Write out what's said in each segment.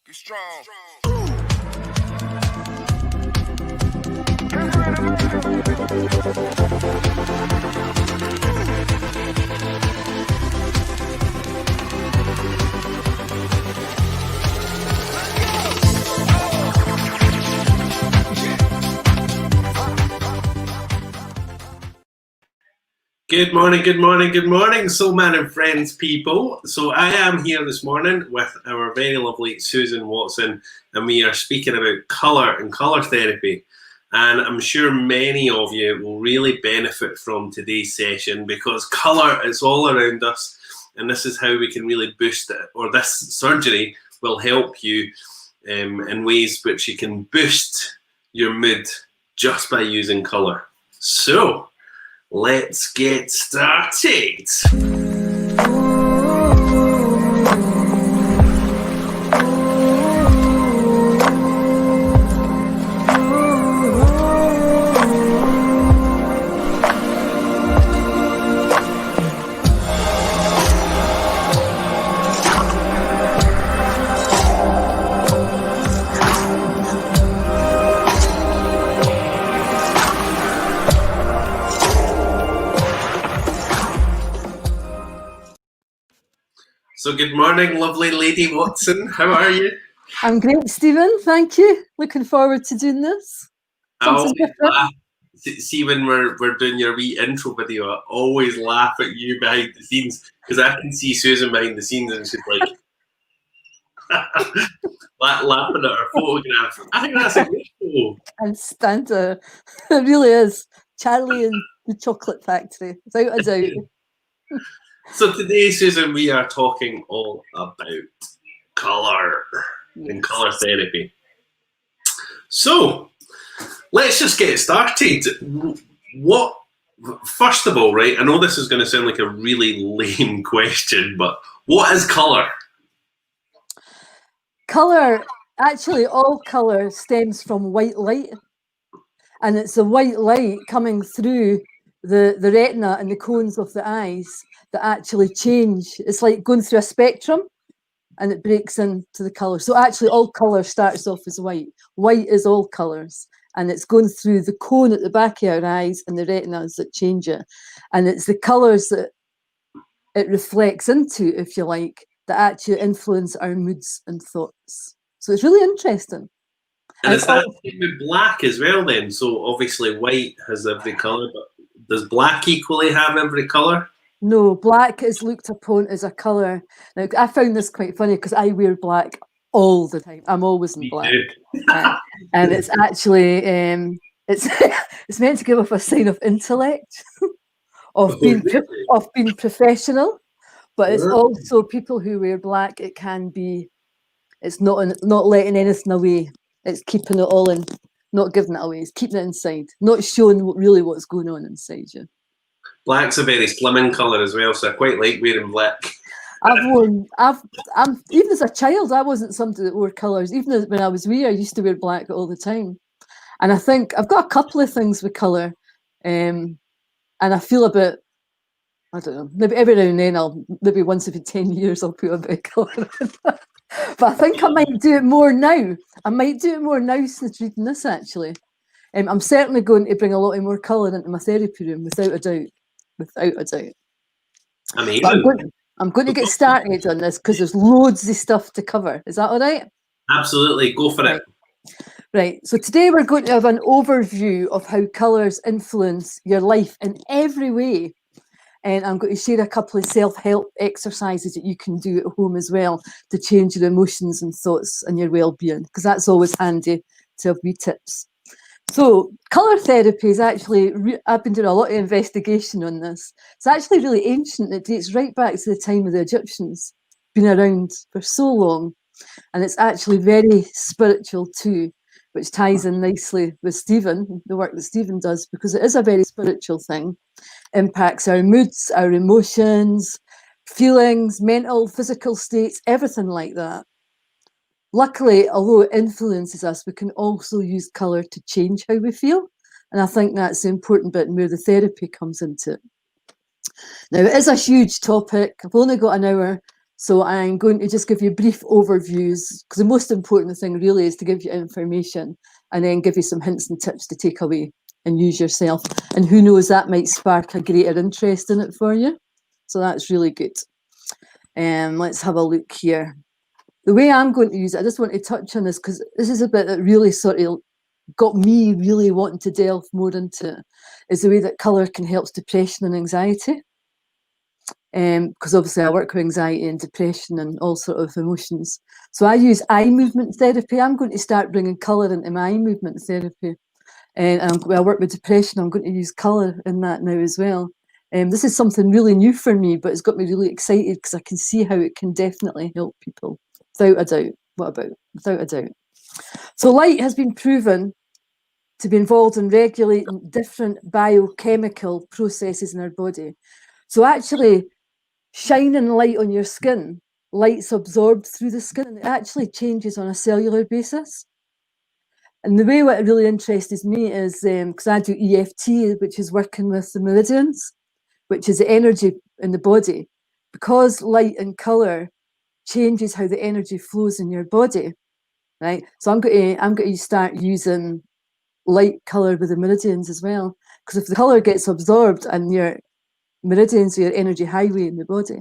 Be strong. Good morning, good morning, good morning, Soul Man and Friends people. So I am here this morning with our very lovely Susan Watson, and we are speaking about colour and colour therapy. And I'm sure many of you will really benefit from today's session because colour is all around us, and this is how we can really boost it, or this surgery will help you in ways which you can boost your mood just by using colour. So let's get started. So good morning, lovely Lady Watson. How are you? I'm great, Stephen. Thank you. Looking forward to doing this. See, when we're doing your wee intro video, I always laugh at you behind the scenes because I can see Susan behind the scenes and she's like laughing at her photograph. I think that's a great photo. And Stanta. It really is. Charlie and the Chocolate Factory, without a doubt. So today, Susan, we are talking all about colour and colour therapy. So let's just get started. First of all, right, I know this is going to sound like a really lame question, but what is colour? Colour, actually all colour stems from white light. And it's the white light coming through the retina and the cones of the eyes that actually change. It's like going through a spectrum and it breaks into the colour. So actually all colour starts off as white. White is all colours. And it's going through the cone at the back of our eyes and the retinas that change it. And it's the colours that it reflects into, if you like, that actually influence our moods and thoughts. So it's really interesting. And is that with black as well then? So obviously white has every colour, but does black equally have every colour? No, black is looked upon as a colour. Now, I found this quite funny because I wear black all the time. I'm always in black. And it's actually, it's meant to give off a sign of intellect, of being professional, but it's also people who wear black, it can be, it's not letting anything away. It's keeping it all in, not giving it away. It's keeping it inside, not showing really what's going on inside you. Black's a very slimming colour as well, so I quite like wearing black. Even as a child, I wasn't somebody that wore colours. Even when I was wee, I used to wear black all the time. And I think I've got a couple of things with colour, and I feel a bit, I don't know, maybe every now and then maybe once every 10 years I'll put a bit of colour in. But I think I might do it more now. I might do it more now since reading this, actually. I'm certainly going to bring a lot more colour into my therapy room, without a doubt. Without a doubt. Amazing. I'm going to get started on this because there's loads of stuff to cover. Is that all right? Absolutely. Go for it. Right. So today we're going to have an overview of how colours influence your life in every way. And I'm going to share a couple of self-help exercises that you can do at home as well to change your emotions and thoughts and your well-being, because that's always handy to have wee tips. So colour therapy is actually, I've been doing a lot of investigation on this. It's actually really ancient. It dates right back to the time of the Egyptians. Been around for so long. And it's actually very spiritual too, which ties in nicely with Stephen, the work that Stephen does, because it is a very spiritual thing. Impacts our moods, our emotions, feelings, mental, physical states, everything like that. Luckily, although it influences us, we can also use colour to change how we feel. And I think that's the important bit where the therapy comes into it. Now, it is a huge topic. I've only got an hour. So I'm going to just give you brief overviews, because the most important thing really is to give you information and then give you some hints and tips to take away and use yourself. And who knows, that might spark a greater interest in it for you. So that's really good. Let's have a look here. The way I'm going to use it, I just want to touch on this because this is a bit that really sort of got me really wanting to delve more into it, is the way that colour can help depression and anxiety. Because obviously I work with anxiety and depression and all sort of emotions. So I use eye movement therapy. I'm going to start bringing colour into my eye movement therapy. And I work with depression. I'm going to use colour in that now as well. This is something really new for me, but it's got me really excited because I can see how it can definitely help people. Without a doubt. What about? Without a doubt. So light has been proven to be involved in regulating different biochemical processes in our body. So actually, shining light on your skin, light's absorbed through the skin, and it actually changes on a cellular basis. And the way what really interests me is, because I do EFT, which is working with the meridians, which is the energy in the body. Because light and colour changes how the energy flows in your body, right? So I'm going to start using light colour with the meridians as well, because if the colour gets absorbed and your meridians are your energy highway in the body,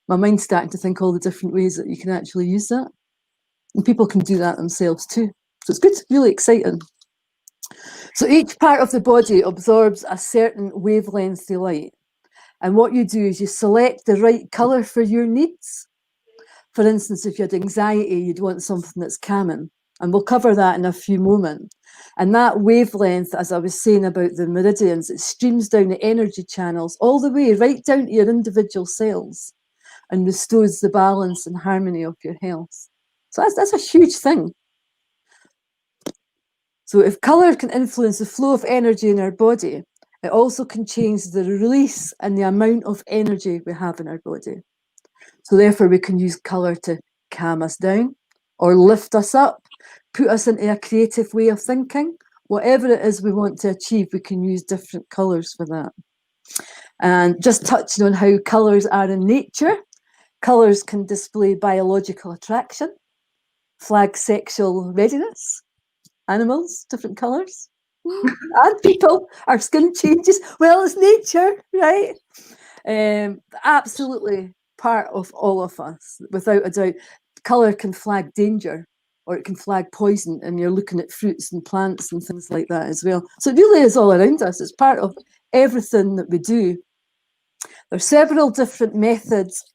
my mind's starting to think all the different ways that you can actually use that, and people can do that themselves too. So it's good, really exciting. So each part of the body absorbs a certain wavelength of light, and what you do is you select the right colour for your needs. For instance, if you had anxiety, you'd want something that's calming. And we'll cover that in a few moments. And that wavelength, as I was saying about the meridians, it streams down the energy channels all the way right down to your individual cells and restores the balance and harmony of your health. So that's a huge thing. So if colour can influence the flow of energy in our body, it also can change the release and the amount of energy we have in our body. So therefore, we can use colour to calm us down or lift us up, put us into a creative way of thinking. Whatever it is we want to achieve, we can use different colours for that. And just touching on how colours are in nature, colours can display biological attraction, flag sexual readiness, animals, different colours, and people, our skin changes. Well, it's nature, right? Absolutely part of all of us, without a doubt. Colour can flag danger, or it can flag poison, and you're looking at fruits and plants and things like that as well. So it really is all around us. It's part of everything that we do. There's several different methods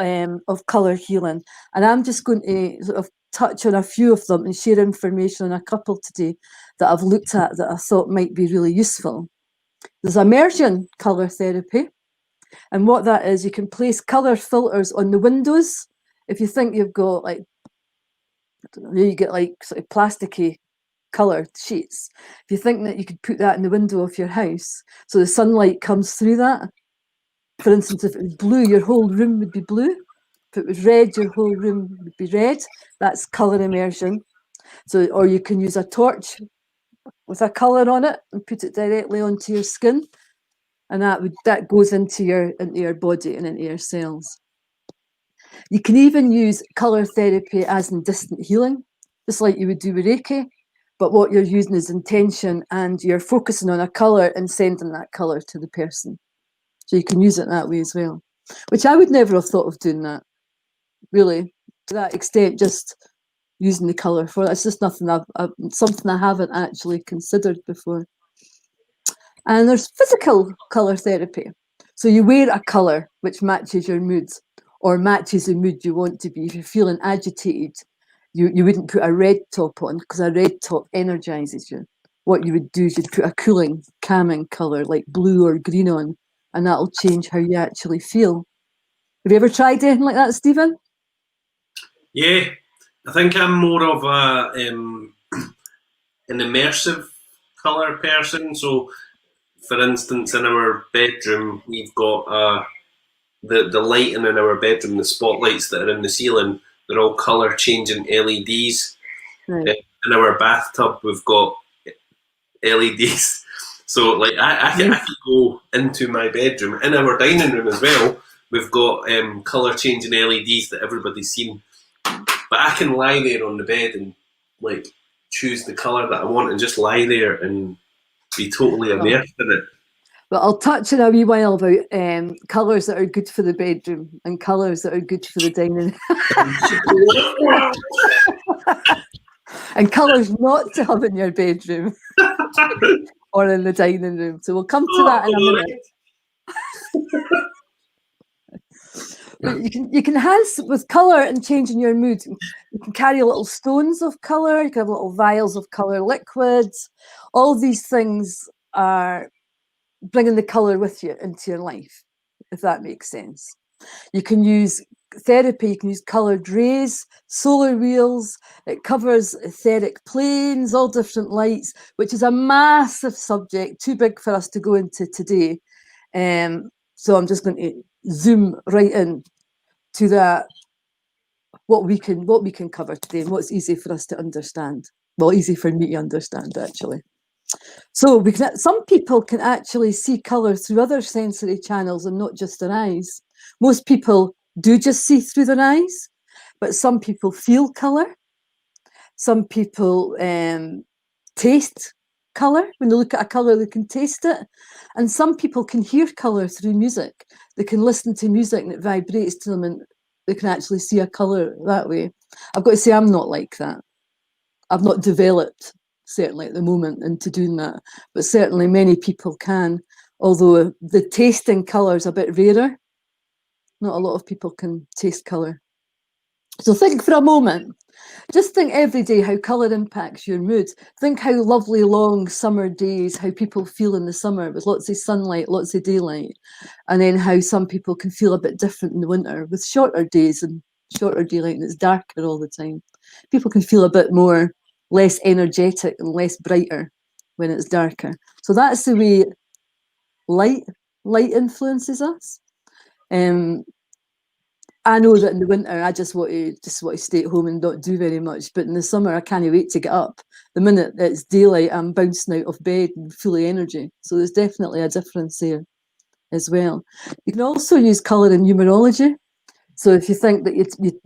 of colour healing, and I'm just going to sort of touch on a few of them and share information on a couple today that I've looked at that I thought might be really useful. There's immersion colour therapy, and what that is, you can place colour filters on the windows. If you think you've got, like, I don't know, you get like sort of plasticky coloured sheets. If you think that you could put that in the window of your house, so the sunlight comes through that. For instance, if it was blue, your whole room would be blue. If it was red, your whole room would be red. That's colour immersion. So, or you can use a torch with a colour on it and put it directly onto your skin, and that goes into your body and into your cells. You can even use colour therapy as in distant healing, just like you would do with Reiki, but what you're using is intention, and you're focusing on a colour and sending that colour to the person. So you can use it that way as well, which I would never have thought of doing that, really, to that extent, just using the colour for it. It's just something I haven't actually considered before. And there's physical colour therapy. So you wear a colour which matches your mood, or matches the mood you want to be. If you're feeling agitated, you wouldn't put a red top on, because a red top energises you. What you would do is you'd put a cooling, calming colour like blue or green on, and that'll change how you actually feel. Have you ever tried anything like that, Stephen? Yeah, I think I'm more of an immersive colour person. So, for instance, in our bedroom, we've got the lighting in our bedroom, the spotlights that are in the ceiling, they're all colour changing LEDs. Right. In our bathtub, we've got LEDs. So, like, I could go into my bedroom, in our dining room as well, We've got colour changing LEDs that everybody's seen. But I can lie there on the bed and like choose the colour that I want and just lie there and be totally immersed in it. But I'll touch in a wee while about colours that are good for the bedroom and colours that are good for the dining and colours not to have in your bedroom or in the dining room. So we'll come to that in a minute. But you can enhance with colour and changing your mood. You can carry little stones of colour, you can have little vials of colour liquids. All these things are bringing the colour with you into your life, if that makes sense. You can use therapy, you can use coloured rays, solar wheels, it covers etheric planes, all different lights, which is a massive subject, too big for us to go into today. So I'm just going to zoom right in to that, what we can cover today and what's easy for us to understand. Well, easy for me to understand, actually. So some people can actually see colour through other sensory channels and not just their eyes. Most people do just see through their eyes, but some people feel colour. Some people taste colour. When they look at a colour, they can taste it. And some people can hear colour through music. They can listen to music and it vibrates to them and they can actually see a colour that way. I've got to say, I'm not like that. I've not developed, certainly at the moment, into doing that. But certainly many people can, although the tasting colour is a bit rarer. Not a lot of people can taste colour. So think for a moment, just think every day how colour impacts your mood. Think how lovely long summer days, how people feel in the summer with lots of sunlight, lots of daylight, and then how some people can feel a bit different in the winter with shorter days and shorter daylight and it's darker all the time. People can feel a bit more, less energetic and less brighter when it's darker. So that's the way light influences us. I know that in the winter I just want to stay at home and not do very much, but in the summer I can't wait to get up. The minute it's daylight, I'm bouncing out of bed and full of energy. So there's definitely a difference there as well. You can also use colour in numerology. So if you think that you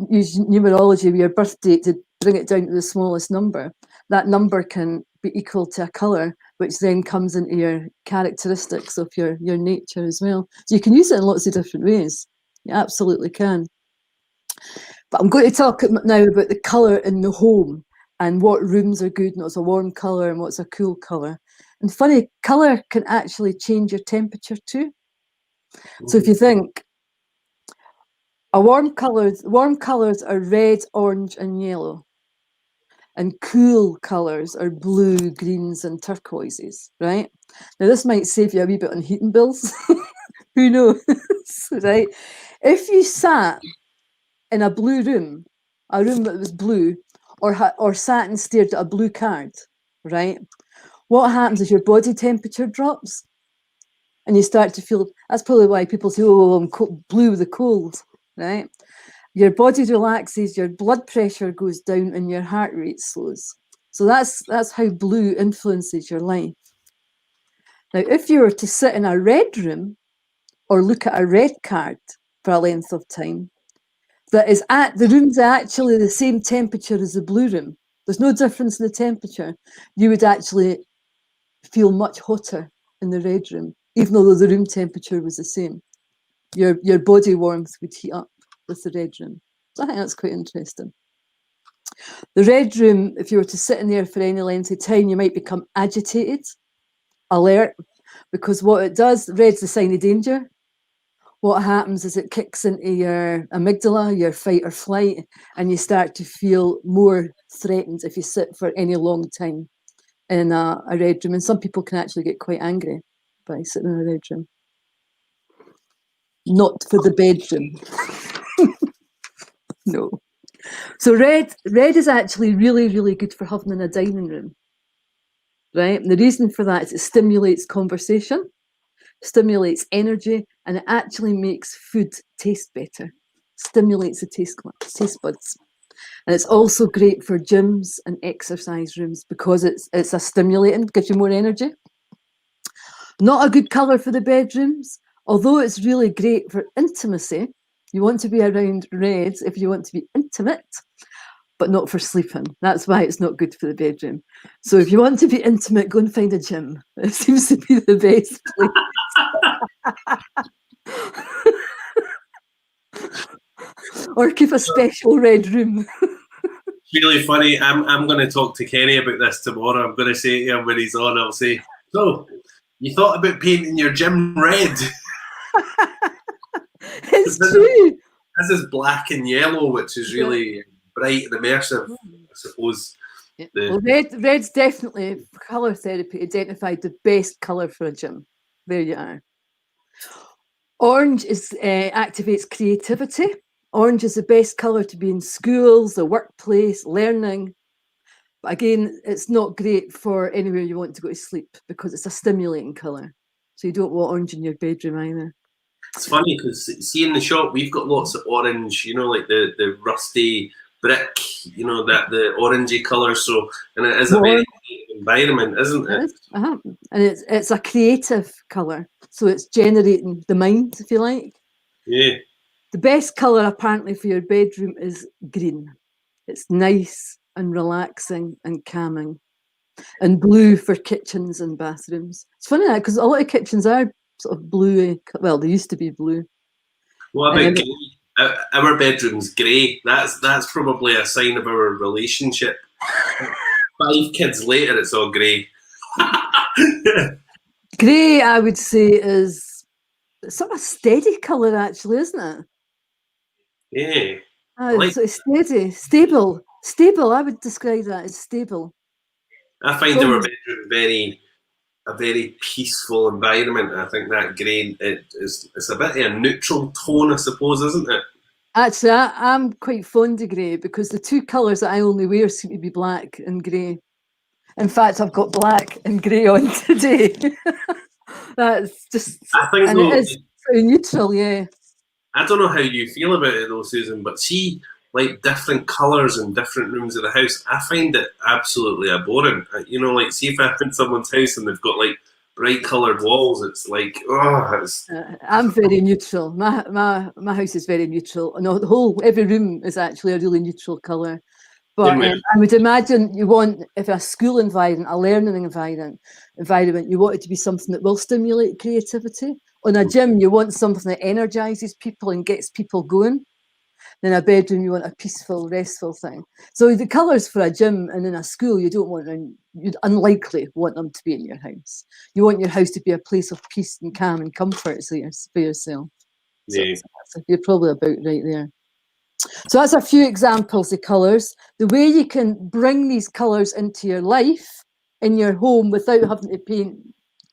use numerology with your birth date to bring it down to the smallest number, that number can be equal to a colour, which then comes into your characteristics of your nature as well. So you can use it in lots of different ways. You absolutely can. But I'm going to talk now about the colour in the home and what rooms are good and what's a warm colour and what's a cool colour. And funny, colour can actually change your temperature too. So if you think, warm colours are red, orange and yellow. And cool colours are blue, greens and turquoises, right? Now this might save you a wee bit on heating bills. Who knows, right? If you sat in a blue room, a room that was blue, or sat and stared at a blue card, right? What happens is your body temperature drops and you start to feel, that's probably why people say, oh, I'm blue with the cold, right? Your body relaxes, your blood pressure goes down and your heart rate slows. So that's how blue influences your life. Now, if you were to sit in a red room or look at a red card for a length of time, the room's actually the same temperature as the blue room. There's no difference in the temperature. You would actually feel much hotter in the red room, even though the room temperature was the same. Your body warmth would heat up with the red room. So I think that's quite interesting. The red room, if you were to sit in there for any length of time, you might become agitated, alert, because what it does, red's the sign of danger. What happens is it kicks into your amygdala, your fight or flight, and you start to feel more threatened if you sit for any long time in a red room. And some people can actually get quite angry by sitting in a red room. Not for the bedroom. No. So red is actually really, really good for having in a dining room, right? And the reason for that is it stimulates conversation, stimulates energy, and it actually makes food taste better, stimulates the taste buds. And it's also great for gyms and exercise rooms because it's a stimulating, gives you more energy. Not a good colour for the bedrooms Although it's really great for intimacy, you want to be around red if you want to be intimate, but not for sleeping. That's why it's not good for the bedroom. So if you want to be intimate, go and find a gym. It seems to be the best place. Or keep a special red room. Really funny. I'm going to talk to Kenny about this tomorrow. I'm going to say to him when he's on, I'll say, so, you thought about painting your gym red? It's true. This is black and yellow, which is really bright and immersive, I suppose. Yeah. Well, red's definitely, colour therapy identified the best colour for a gym. There you are. Orange activates creativity. Orange is the best colour to be in schools, the workplace, learning. But again, it's not great for anywhere you want to go to sleep because it's a stimulating colour. So you don't want orange in your bedroom either. It's funny because, see, in the shop, we've got lots of orange, you know, like the rusty brick, you know, that the orangey colour. So, and it is a very creative environment, isn't it? And it's a creative colour. So it's generating the mind, if you like. Yeah. The best colour, apparently, for your bedroom is green. It's nice and relaxing and calming. And blue for kitchens and bathrooms. It's funny that because a lot of kitchens are sort of bluey. Well, they used to be blue. What about grey? Our bedroom's grey. That's probably a sign of our relationship. 5 kids later, it's all grey. Grey, I would say, is sort of a steady colour, actually, isn't it? Yeah. It's steady, stable. I would describe that as stable. I find our bedroom a very peaceful environment. I think that grey, it's a bit of a neutral tone, I suppose, isn't it? Actually, I'm quite fond of grey because the 2 colours that I only wear seem to be black and grey. In fact, I've got black and grey on today. That's just, I think and it is pretty neutral, yeah. I don't know how you feel about it though, Susan, but see, like different colours in different rooms of the house, I find it absolutely abhorrent. You know, like see if I'm in someone's house and they've got like bright coloured walls, it's like, I'm very neutral. My house is very neutral. No, every room is actually a really neutral colour. But I would imagine you want, if a school environment, a learning environment, you want it to be something that will stimulate creativity. On a gym, you want something that energises people and gets people going. In a bedroom, you want a peaceful, restful thing. So the colours for a gym and in a school, you don't want them, you'd unlikely want them to be in your house. You want your house to be a place of peace and calm and comfort for yourself. Yeah. So you're probably about right there. So that's a few examples of colours. The way you can bring these colours into your life, in your home, without having to paint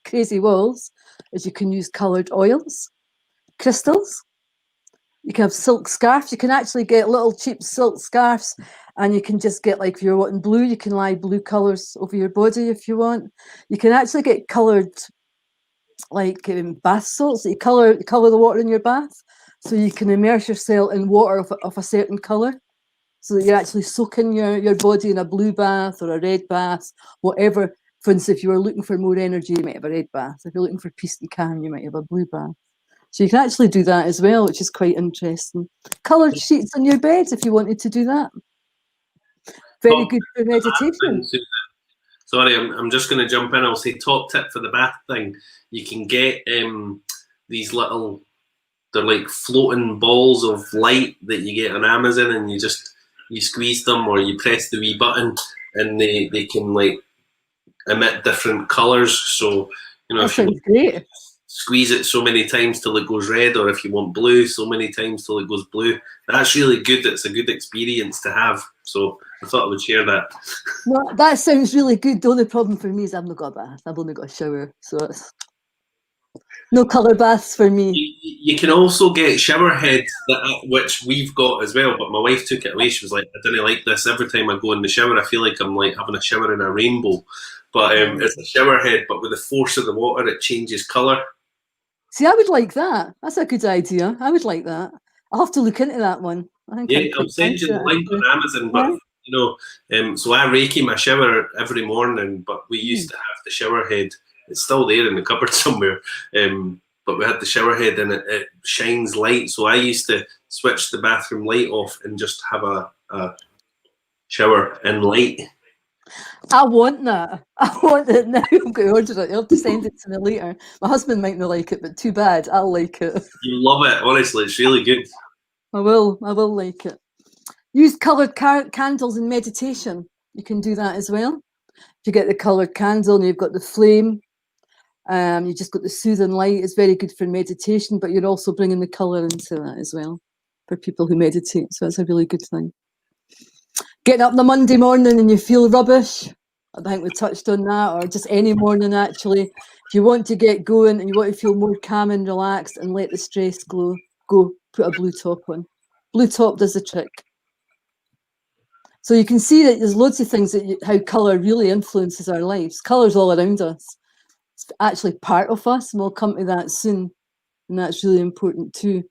crazy walls, is you can use coloured oils, crystals. You can have silk scarves. You can actually get little cheap silk scarves, and you can just get, like, if you're wanting blue, you can lie blue colours over your body if you want. You can actually get coloured, like bath salts. You colour the water in your bath, so you can immerse yourself in water of a certain colour, so that you're actually soaking your body in a blue bath or a red bath, whatever. For instance, if you were looking for more energy, you might have a red bath. If you're looking for peace and calm, you might have a blue bath. So you can actually do that as well, which is quite interesting. Coloured sheets on your bed if you wanted to do that. Very good for meditation. Sorry, I'm just going to jump in. I'll say top tip for the bath thing. You can get these little, they're like floating balls of light that you get on Amazon, and you squeeze them or you press the wee button, and they can like emit different colours. So, you know, that sounds great. Squeeze it so many times till it goes red, or if you want blue, so many times till it goes blue. That's really good. It's a good experience to have. So I thought I would share that. Well, that sounds really good. The only problem for me is I've not got a bath. I've only got a shower. So it's no colour baths for me. You can also get shower heads, which we've got as well, but my wife took it away. She was like, I didn't like this. Every time I go in the shower, I feel like I'm like having a shower in a rainbow. But it's a shower head, but with the force of the water, it changes colour. See, I would like that. That's a good idea. I would like that. I'll have to look into that one. I think I'll send you the link on Amazon. But you know, so I Reiki my shower every morning. But we used to have the shower head. It's still there in the cupboard somewhere. But but we had the shower head and it shines light. So I used to switch the bathroom light off and just have a shower in light. I want that. I want it now. I'm going to order it. You'll have to send it to me later. My husband might not like it, but too bad. I'll like it. You love it, honestly. It's really good. I will like it. Use coloured candles in meditation. You can do that as well. If you get the coloured candle and you've got the flame, you just got the soothing light. It's very good for meditation, but you're also bringing the colour into that as well for people who meditate. So it's a really good thing. Getting up on a Monday morning and you feel rubbish. I think we touched on that, or just any morning actually. If you want to get going and you want to feel more calm and relaxed and let the stress go, put a blue top on. Blue top does the trick. So you can see that there's loads of things how colour really influences our lives. Colour's all around us. It's actually part of us, and we'll come to that soon. And that's really important too.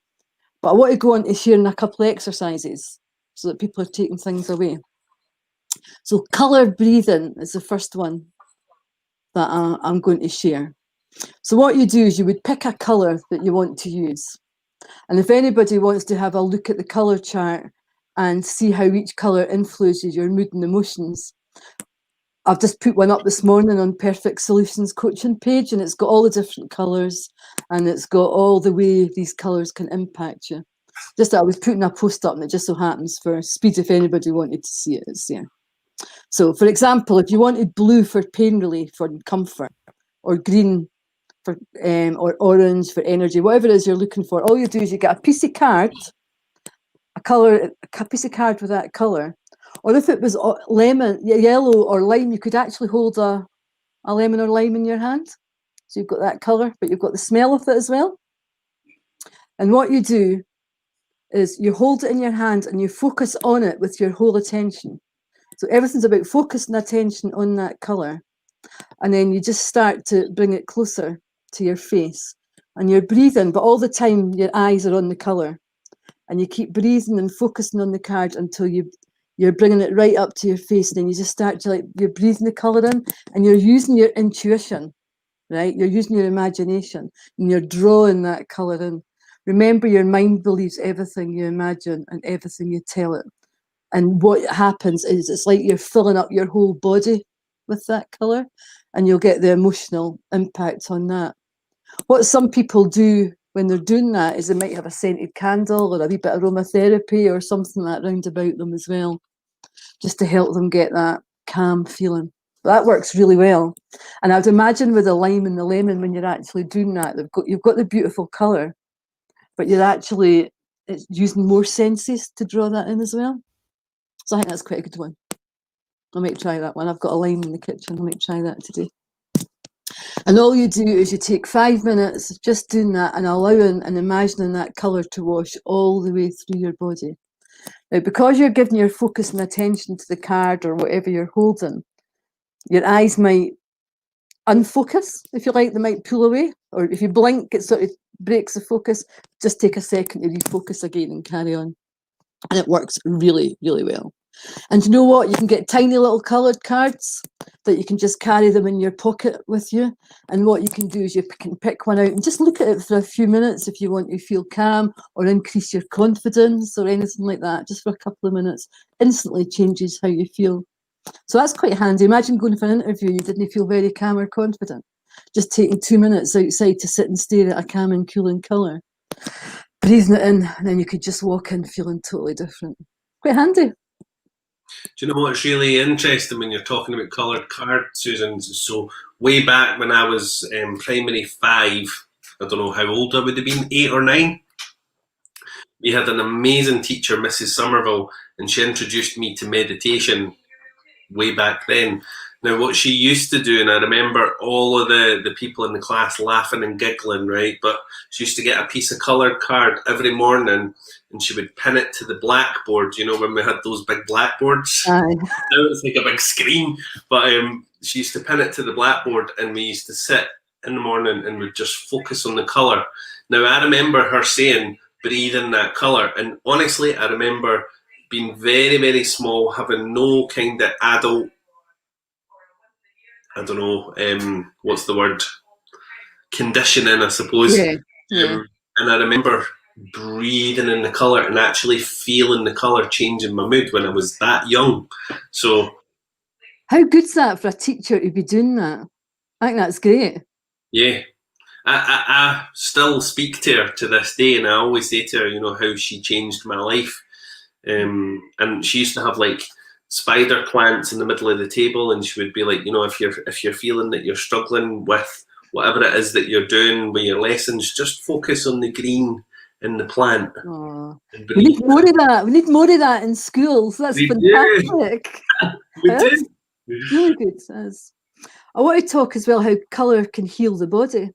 But I want to go on to sharing a couple of exercises so that people are taking things away. So colour breathing is the first one that I'm going to share. So what you do is you would pick a colour that you want to use. And if anybody wants to have a look at the colour chart and see how each colour influences your mood and emotions, I've just put one up this morning on Perfect Solutions coaching page, and it's got all the different colours and it's got all the way these colours can impact you. Just that I was putting a post up and it just so happens for speed, if anybody wanted to see it, it's there. So for example, if you wanted blue for pain relief or comfort, or green for or orange for energy, whatever it is you're looking for, all you do is you get a piece of card, a piece of card with that colour. Or if it was lemon, yellow or lime, you could actually hold a lemon or lime in your hand. So you've got that colour, but you've got the smell of it as well. And what you do is you hold it in your hand and you focus on it with your whole attention. So everything's about focusing attention on that colour. And then you just start to bring it closer to your face. And you're breathing, but all the time your eyes are on the colour. And you keep breathing and focusing on the card until you're bringing it right up to your face. And then you just start to, you're breathing the colour in and you're using your intuition, right? You're using your imagination and you're drawing that colour in. Remember, your mind believes everything you imagine and everything you tell it. And what happens is it's like you're filling up your whole body with that colour, and you'll get the emotional impact on that. What some people do when they're doing that is they might have a scented candle or a wee bit of aromatherapy or something like that round about them as well, just to help them get that calm feeling. That works really well. And I'd imagine with the lime and the lemon, when you're actually doing that, you've got the beautiful colour, but it's using more senses to draw that in as well. So I think that's quite a good one. I might try that one. I've got a lime in the kitchen. I might try that today. And all you do is you take 5 minutes just doing that and allowing and imagining that colour to wash all the way through your body. Now, because you're giving your focus and attention to the card or whatever you're holding, your eyes might unfocus, if you like. They might pull away. Or if you blink, it sort of breaks the focus. Just take a second to refocus again and carry on. And it works really, really well. And you know what? You can get tiny little coloured cards that you can just carry them in your pocket with you. And what you can do is you can pick one out and just look at it for a few minutes if you want to feel calm or increase your confidence or anything like that. Just for a couple of minutes, instantly changes how you feel. So that's quite handy. Imagine going for an interview and you didn't feel very calm or confident. Just taking 2 minutes outside to sit and stare at a calm and cooling colour. Breathing it in, and then you could just walk in feeling totally different. Quite handy. Do you know what's really interesting when you're talking about coloured cards, Susan? So way back when I was primary 5, I don't know how old I would have been, 8 or 9, we had an amazing teacher, Mrs. Somerville, and she introduced me to meditation way back then. Now, what she used to do, and I remember all of the people in the class laughing and giggling, right? But she used to get a piece of coloured card every morning and she would pin it to the blackboard, you know, when we had those big blackboards. Now it's like a big screen. But she used to pin it to the blackboard and we used to sit in the morning and we'd just focus on the colour. Now, I remember her saying, breathe in that colour. And honestly, I remember being very, very small, having no kind of adult, I don't know, what's the word? Conditioning, I suppose. Yeah. Yeah. And I remember breathing in the colour and actually feeling the colour changing my mood when I was that young. So How good's that for a teacher to be doing that? I think that's great. yeah, I still speak to her to this day, and I always say to her, you know, how she changed my life. And she used to have like spider plants in the middle of the table, and she would be like, you know, if you're feeling that you're struggling with whatever it is that you're doing with your lessons, just focus on the green in the plant Oh, and we breathe. need more of that. We need more of that in schools. That's We do, fantastic. we That's do. really good. I want to talk as well how colour can heal the body.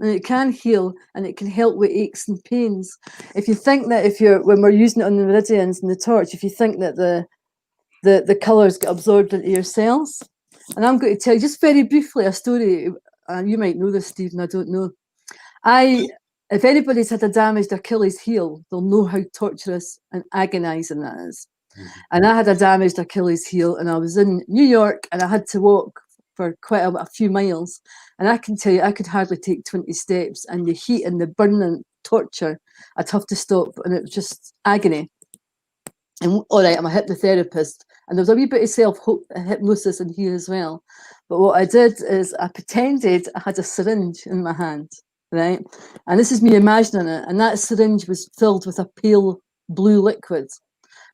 And it can heal and it can help with aches and pains. If you think that when we're using it on the meridians and the torch, if you think that the colours get absorbed into your cells, and I'm going to tell you just very briefly a story, and you might know this, Stephen, I don't know. If anybody's had a damaged Achilles heel, they'll know how torturous and agonising that is. And I had a damaged Achilles heel, and I was in New York, and I had to walk for quite a few miles. And I can tell you, I could hardly take 20 steps, and the heat and the burning torture, I'd have to stop, and it was just agony. And all right, I'm a hypnotherapist, and there was a wee bit of self-hypnosis in here as well. But what I did is I pretended I had a syringe in my hand, right? And this is me imagining it, and that syringe was filled with a pale blue liquid.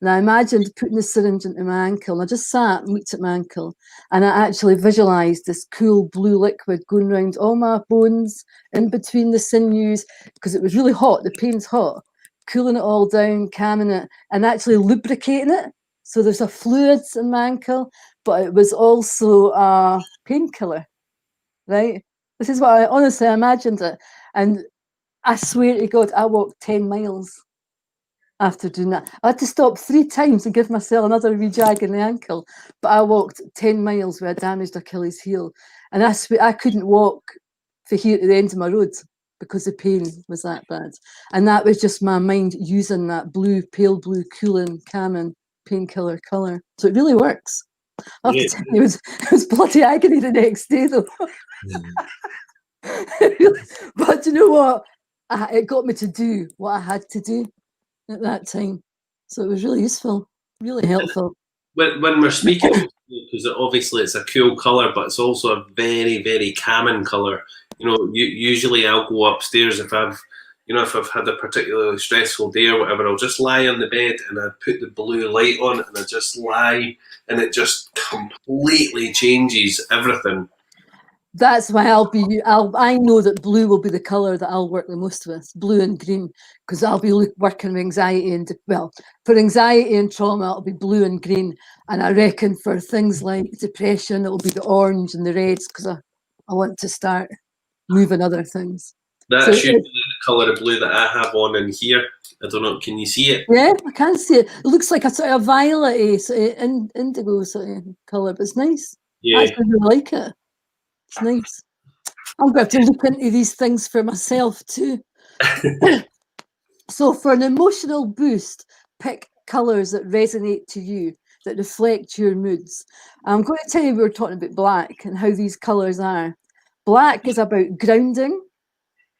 And I imagined putting the syringe into my ankle, and I just sat and looked at my ankle, and I actually visualised this cool blue liquid going around all my bones, in between the sinews, because it was really hot, the pain's hot, cooling it all down, calming it, and actually lubricating it. So there's a fluid in my ankle, but it was also a painkiller, right? This is what I honestly imagined it. And I swear to God, I walked 10 miles after doing that. I had to stop 3 times and give myself another wee jag in the ankle, but I walked 10 miles with a damaged Achilles heel. And I swear I couldn't walk from here to the end of my road because the pain was that bad. And that was just my mind using that blue, pale blue, cooling, calming, painkiller colour. So it really works. I have to tell you, it was bloody agony the next day though. But you know what? It got me to do what I had to do at that time. So it was really useful, really helpful. When we're speaking, because obviously it's a cool colour, but it's also a very, very calming colour. You know, usually I'll go upstairs if I've had a particularly stressful day or whatever. I'll just lie on the bed and I put the blue light on and I just lie, and it just completely changes everything. That's why I know that blue will be the colour that I'll work the most with, blue and green, because I'll be working with anxiety and, for anxiety and trauma, it'll be blue and green. And I reckon for things like depression, it'll be the orange and the reds, because I want to start moving other things. That's usually the colour of blue that I have on in here. I don't know, can you see it? Yeah, I can see it. It looks like a sort of violet-y, sort of indigo sort of colour, but it's nice. Yeah. I actually really like it. It's nice. I'm going to have to look into these things for myself too. So for an emotional boost, pick colours that resonate to you, that reflect your moods. I'm going to tell you, we were talking about black and how these colours are. Black is about grounding,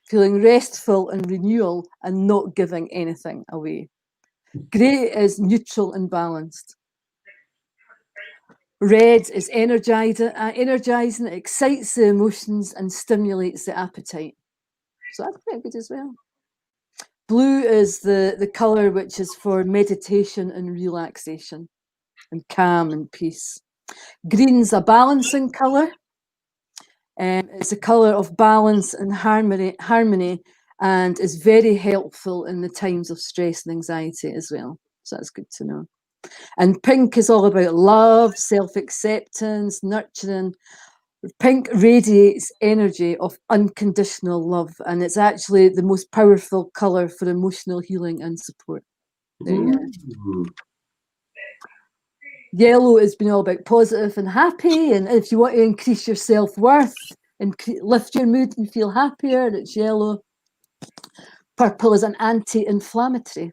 feeling restful and renewal, and not giving anything away. Grey is neutral and balanced. Red is energizing, it excites the emotions and stimulates the appetite. So that's quite good as well. Blue is the colour which is for meditation and relaxation and calm and peace. Green's a balancing colour. It's a colour of balance and harmony, and is very helpful in the times of stress and anxiety as well. So that's good to know. And pink is all about love, self-acceptance, nurturing. Pink radiates energy of unconditional love, and it's actually the most powerful colour for emotional healing and support. There you go. Yellow has been all about positive and happy, and if you want to increase your self-worth and lift your mood and feel happier, it's yellow. Purple is an anti-inflammatory.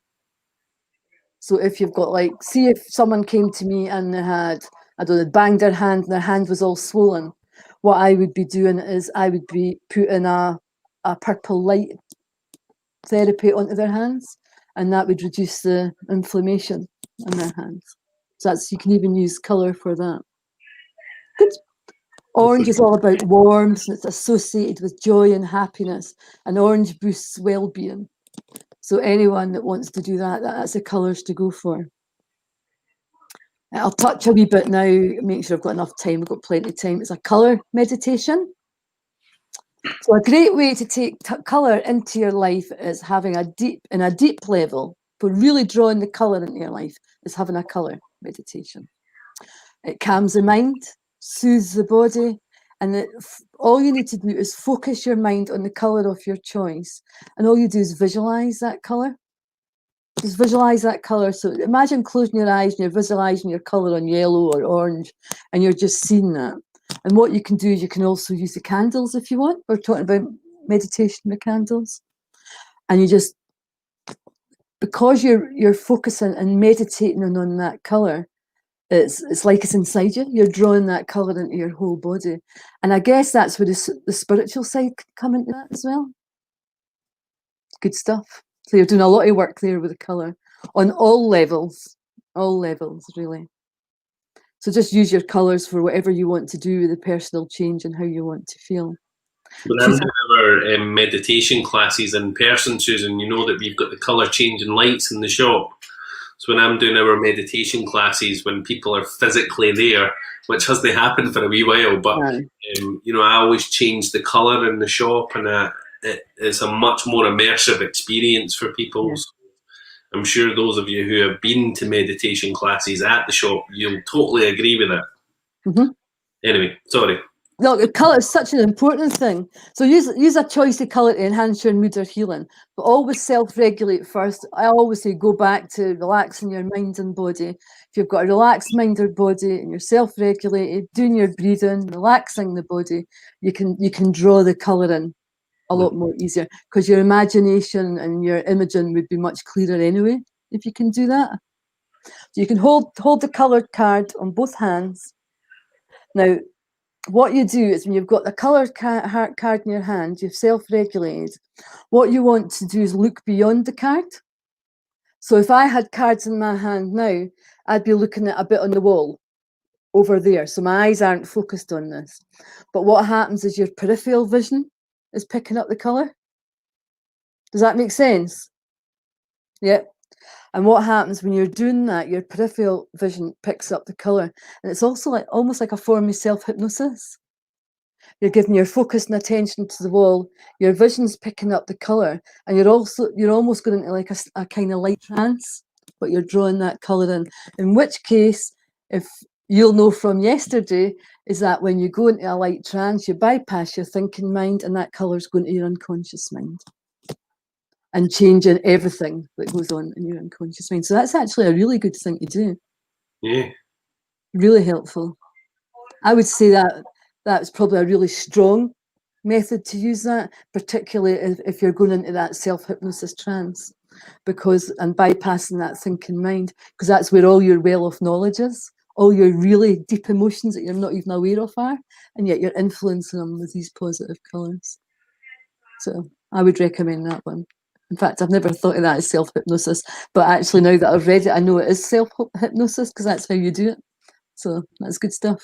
So if you've got see if someone came to me and they had, I don't know, banged their hand and their hand was all swollen, what I would be doing is I would be putting a purple light therapy onto their hands, and that would reduce the inflammation in their hands. So that's, you can even use colour for that. Good. Orange is all about warmth, and it's associated with joy and happiness, and orange boosts well-being. So anyone that wants to do that, that's the colours to go for. I'll touch a wee bit now, make sure I've got enough time, we've got plenty of time. It's a colour meditation. So a great way to take colour into your life is having a deep level, but really drawing the colour into your life, is having a colour meditation. It calms the mind, soothes the body, and all you need to do is focus your mind on the colour of your choice. And all you do is visualise that colour. Just visualise that colour. So imagine closing your eyes and you're visualising your colour on yellow or orange, and you're just seeing that. And what you can do is you can also use the candles if you want. We're talking about meditation with candles. And you just, because you're focusing and meditating on that colour, it's like it's inside you. You're drawing that colour into your whole body. And I guess that's where the spiritual side can come into that as well. Good stuff. So you're doing a lot of work there with the colour on all levels, really. So just use your colours for whatever you want to do with the personal change and how you want to feel. When I'm doing our meditation classes in person, Susan, you know that we've got the colour changing lights in the shop. So when I'm doing our meditation classes, when people are physically there, which hasn't happened for a wee while, but you know, I always change the colour in the shop, and it's a much more immersive experience for people. Yeah. So I'm sure those of you who have been to meditation classes at the shop, you'll totally agree with that. Mm-hmm. Anyway, sorry. No, colour is such an important thing. So use a choice of colour to enhance your mood or healing, but always self-regulate first. I always say go back to relaxing your mind and body. If you've got a relaxed mind or body and you're self-regulated, doing your breathing, relaxing the body, you can draw the colour in a lot more easier, because your imagination and your imaging would be much clearer anyway if you can do that. So you can hold the coloured card on both hands. Now, what you do is when you've got the coloured card in your hand, you've self-regulated, what you want to do is look beyond the card. So if I had cards in my hand now, I'd be looking at a bit on the wall over there. So my eyes aren't focused on this. But what happens is your peripheral vision is picking up the colour. Does that make sense? Yep. And what happens when you're doing that, your peripheral vision picks up the colour. And it's also almost like a form of self-hypnosis. You're giving your focus and attention to the wall, your vision's picking up the colour, and you're almost going into like a kind of light trance, but you're drawing that colour in. In which case, if you'll know from yesterday, is that when you go into a light trance, you bypass your thinking mind, and that colour's going to your unconscious mind and changing everything that goes on in your unconscious mind. So that's actually a really good thing to do. Yeah. Really helpful. I would say that that's probably a really strong method to use that, particularly if you're going into that self-hypnosis trance, and bypassing that thinking mind, because that's where all your well of knowledge is, all your really deep emotions that you're not even aware of are, and yet you're influencing them with these positive colours. So I would recommend that one. In fact, I've never thought of that as self-hypnosis, but actually now that I've read it, I know it is self-hypnosis, because that's how you do it. So that's good stuff.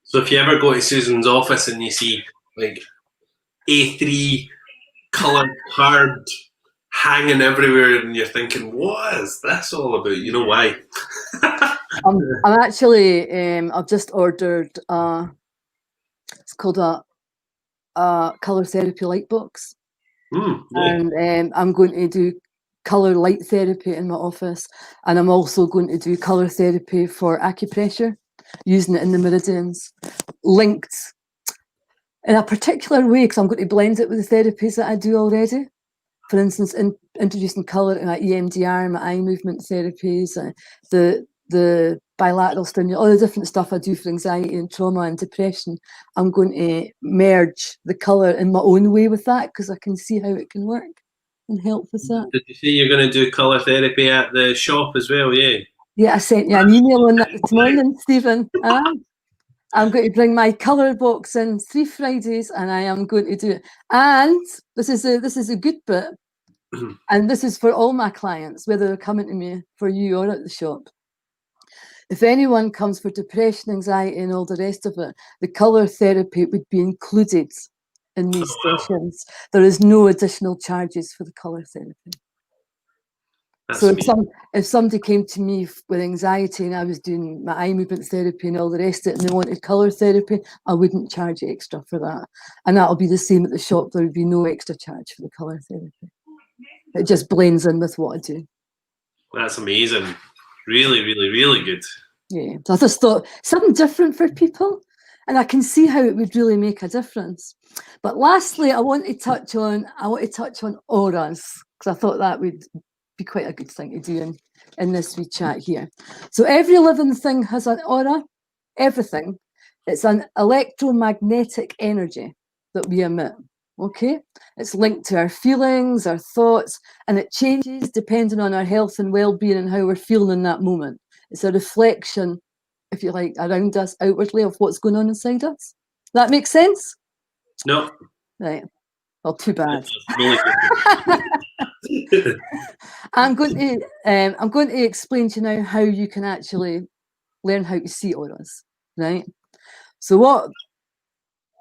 So if you ever go to Susan's office and you see like A3 coloured card hanging everywhere, and you're thinking, what is this all about? You know why? I'm actually, I've just ordered, it's called a colour therapy light box. Yeah. And I'm going to do colour light therapy in my office, and I'm also going to do colour therapy for acupressure, using it in the meridians, linked in a particular way, because I'm going to blend it with the therapies that I do already. For instance, introducing colour in my EMDR, my eye movement therapies, the bilateral stimulation, all the different stuff I do for anxiety and trauma and depression. I'm going to merge the colour in my own way with that, because I can see how it can work and help with that. Did you say you're going to do colour therapy at the shop as well? Yeah. Yeah, I sent you an email on that this morning, Stephen. I'm going to bring my colour box in 3 Fridays, and I am going to do it. And this is a good bit. And this is for all my clients, whether they're coming to me for you or at the shop. If anyone comes for depression, anxiety, and all the rest of it, the colour therapy would be included in these sessions. There is no additional charges for the colour therapy. That's So amazing. if somebody came to me with anxiety and I was doing my eye movement therapy and all the rest of it, and they wanted colour therapy, I wouldn't charge extra for that. And that'll be the same at the shop. There would be no extra charge for the colour therapy. It just blends in with what I do. That's amazing. Really, really, really good. Yeah. So I just thought something different for people, and I can see how it would really make a difference. But lastly, I want to touch on auras, because I thought that would be quite a good thing to do in this wee chat here. So every living thing has an aura, everything. It's an electromagnetic energy that we emit. Okay, it's linked to our feelings, our thoughts, and it changes depending on our health and well-being and how we're feeling in that moment. It's a reflection, if you like, around us outwardly of what's going on inside us. That makes sense? No. Right. Well, too bad. Really I'm going to explain to you now how you can actually learn how to see auras, right? So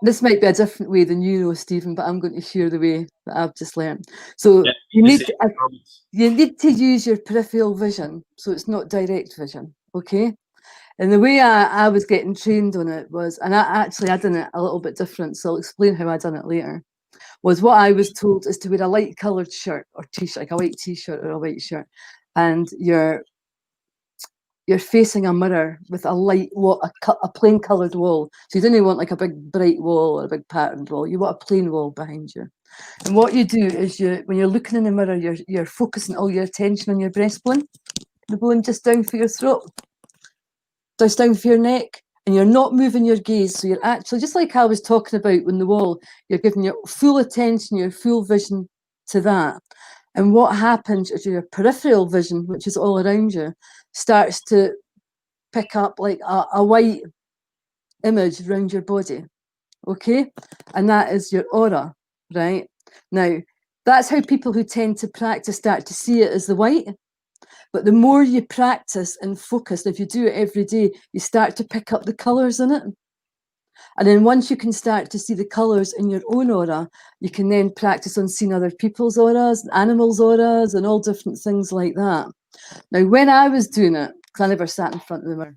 this might be a different way than you know, Stephen, but I'm going to share the way that I've just learned. So Yeah, you need to use your peripheral vision, so it's not direct vision, okay? And the way I was getting trained on it was, and I done it a little bit different, so I'll explain how I done it later, was what I was told is to wear a light coloured shirt or t-shirt, like a white t-shirt or a white shirt, and you're facing a mirror with a light wall, a plain coloured wall. So you don't want like a big bright wall or a big patterned wall. You want a plain wall behind you. And what you do is when you're looking in the mirror, you're focusing all your attention on your breastbone, the bone just down for your throat, just down for your neck, and you're not moving your gaze. So you're actually, just like I was talking about when the wall, you're giving your full attention, your full vision to that. And what happens is your peripheral vision, which is all around you, starts to pick up like a white image around your body, okay? And that is your aura, right? Now, that's how people who tend to practice start to see it as the white. But the more you practice and focus, if you do it every day, you start to pick up the colours in it. And then once you can start to see the colours in your own aura, you can then practice on seeing other people's auras, animals' auras, and all different things like that. Now, when I was doing it, because I never sat in front of the mirror,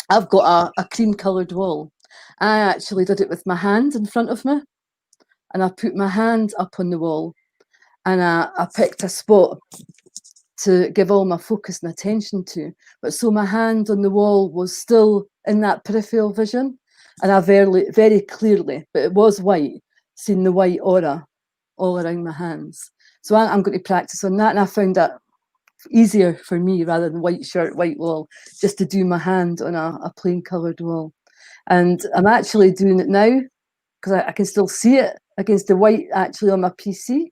I've got a cream coloured wall. I actually did it with my hand in front of me, and I put my hand up on the wall, and I picked a spot to give all my focus and attention to. But so my hand on the wall was still in that peripheral vision, and I very clearly, but it was white, seen the white aura all around my hands. So I'm going to practice on that, and I found that easier for me rather than white shirt, white wall, just to do my hand on a plain coloured wall. And I'm actually doing it now because I can still see it against the white actually on my PC.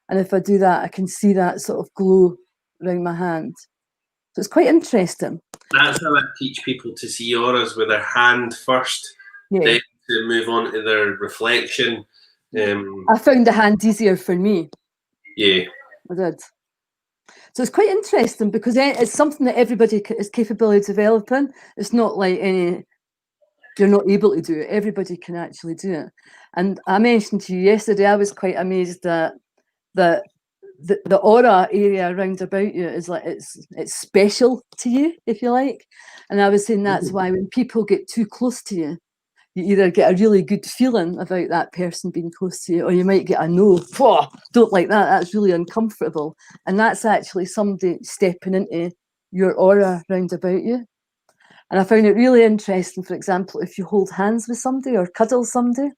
And if I do that, I can see that sort of glow around my hand. So it's quite interesting. That's how I teach people to see auras with their hand first, then to move on to their reflection. I found the hand easier for me. Yeah. I did. So it's quite interesting because it's something that everybody is capable of developing. It's not like you're not able to do it. Everybody can actually do it. And I mentioned to you yesterday, I was quite amazed that the aura area around about you is like it's special to you, if you like. And I was saying that's why when people get too close to you, you either get a really good feeling about that person being close to you, or you might get a no, don't like that, that's really uncomfortable. And that's actually somebody stepping into your aura round about you. And I found it really interesting, for example, if you hold hands with somebody or cuddle somebody,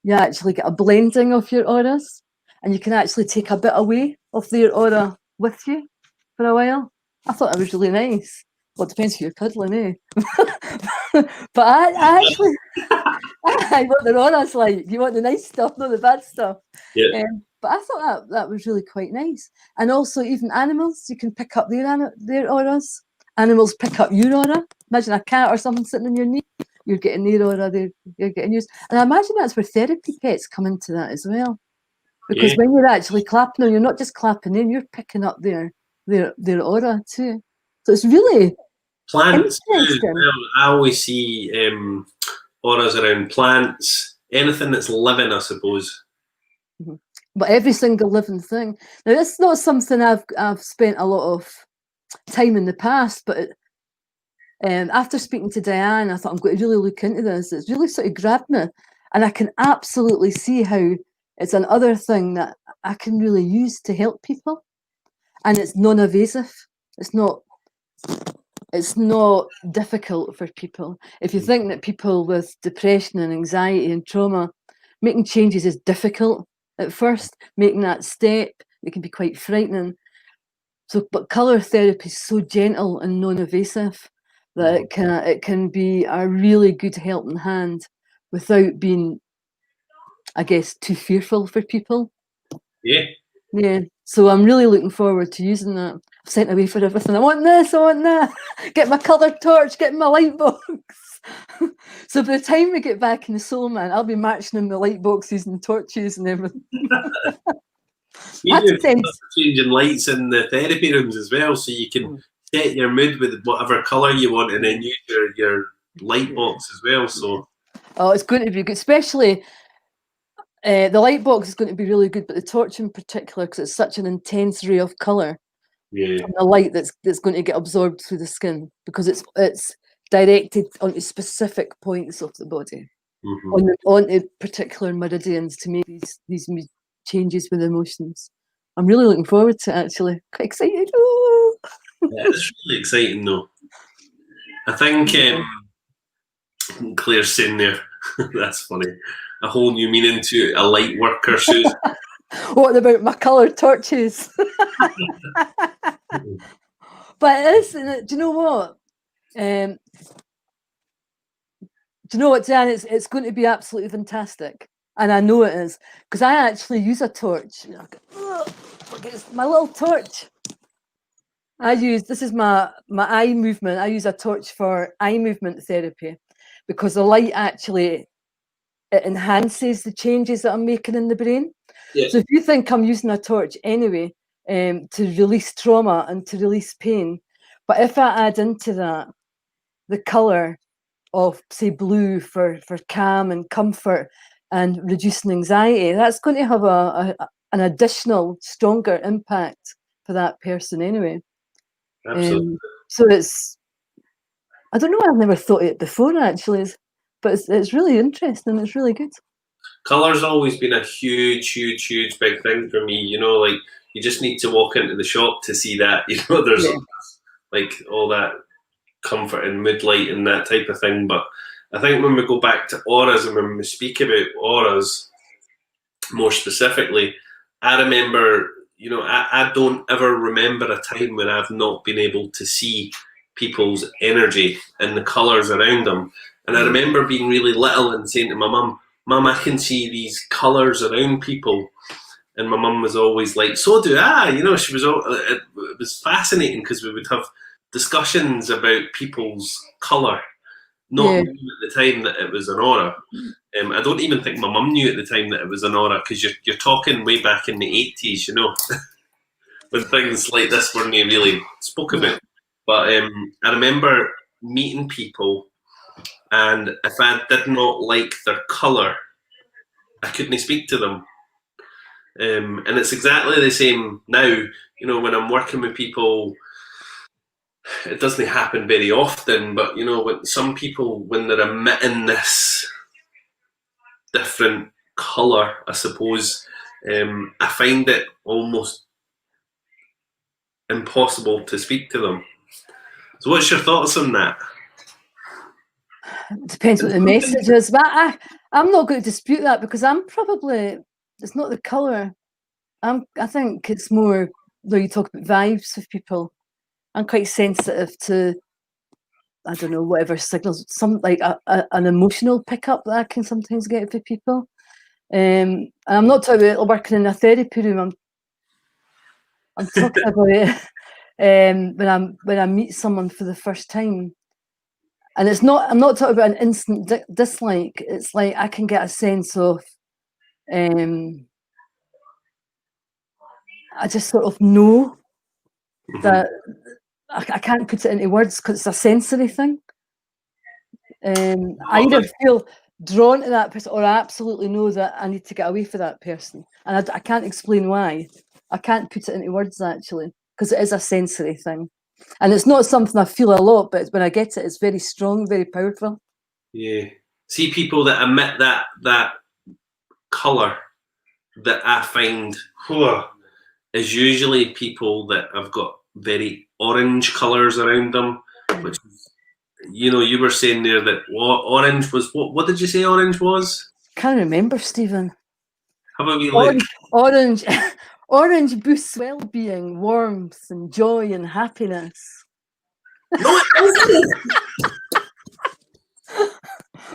you actually get a blending of your auras, and you can actually take a bit away of their aura with you for a while. I thought that was really nice. Well, it depends who you're cuddling, eh? But I actually, what their aura's like. You want the nice stuff, not the bad stuff. Yeah. But I thought that was really quite nice. And also, even animals, you can pick up their auras. Animals pick up your aura. Imagine a cat or something sitting on your knee. You're getting their aura, you're getting yours. And I imagine that's where therapy pets come into that as well. Because Yeah. when you're actually clapping on, you're not just clapping in, you're picking up their aura too. So it's really Plants too, as interesting. well. I always see auras around plants, anything that's living, I suppose. But every single living thing. Now, that's not something I've spent a lot of time in the past, but after speaking to Diane, I thought I'm going to really look into this. It's really sort of grabbed me, and I can absolutely see how it's another thing that I can really use to help people, and it's non-evasive. It's not difficult for people. If you think that people with depression and anxiety and trauma, making changes is difficult at first, making that step, it can be quite frightening. So, but colour therapy is so gentle and non-evasive that it can be a really good helping hand without being, I guess, too fearful for people. Yeah. Yeah. So I'm really looking forward to using that. I've sent away for everything. I want this, I want that. Get my colour torch, get my light box. So by the time we get back in the Soul Man, I'll be matching in the light boxes and torches and everything. You That's do sense. changing lights in the therapy rooms as well, so you can set your mood with whatever colour you want, and then use your light box as well. So Oh, it's going to be good, especially the light box is going to be really good, but the torch in particular, because it's such an intense ray of colour. yeah, And the light that's going to get absorbed through the skin, because it's directed onto specific points of the body, onto particular meridians to make these changes with emotions. I'm really looking forward to it, actually. Quite excited. Oh. yeah, it's really exciting though. I think Claire's saying there. That's funny. A whole new meaning to a light worker, Susan. What about my coloured torches? But it is, do you know what? Do you know what, Jan? It's going to be absolutely fantastic. And I know it is, because I actually use a torch. It's my little torch. This is my eye movement. I use a torch for eye movement therapy, because the light actually, it enhances the changes that I'm making in the brain. Yeah. So if you think I'm using a torch anyway to release trauma and to release pain, but if I add into that the colour of, say, blue for calm and comfort and reducing anxiety, that's going to have an additional, stronger impact for that person anyway. Absolutely. So I don't know, I've never thought of it before actually, but it's really interesting, it's really good. Colour's always been a huge, huge, huge big thing for me. You know, like you just need to walk into the shop to see that. You know, there's like all that comfort and mood light and that type of thing. But I think when we go back to auras and when we speak about auras more specifically, I remember, you know, I don't ever remember a time when I've not been able to see people's energy and the colours around them. And I remember being really little and saying to my mum, "Mum, I can see these colours around people." And my mum was always like, "So do I." You know, it was fascinating because we would have discussions about people's colour, not knowing at the time that it was an aura. I don't even think my mum knew at the time that it was an aura, because you're talking way back in the 80s, you know, when things like this weren't really spoke about. But I remember meeting people, and if I did not like their colour, I couldn't speak to them. And it's exactly the same now. You know, when I'm working with people, it doesn't happen very often, but you know, when some people, when they're emitting this different colour, I suppose, I find it almost impossible to speak to them. So what's your thoughts on that? It depends what the message is, but I'm not going to dispute that, because I'm probably, it's not the colour. I think it's more, though you talk about vibes of people, I'm quite sensitive to, I don't know, whatever signals, some like an emotional pickup that I can sometimes get for people. And I'm not talking about working in a therapy room. I'm talking about it when I meet someone for the first time, and I'm not talking about an instant dislike. It's like I can get a sense of I just sort of know Mhm. that I can't put it into words because it's a sensory thing. I either feel drawn to that person or I absolutely know that I need to get away from that person. And I can't explain why. I can't put it into words actually, because it is a sensory thing. And it's not something I feel a lot, but when I get it, it's very strong, very powerful. Yeah. See people that emit that colour that I find is usually people that have got very orange colours around them, which you were saying there that orange was what did you say orange was? Can't remember, Stephen. Have a wee look. Orange, orange boosts well-being, warmth, and joy and happiness. No, it isn't.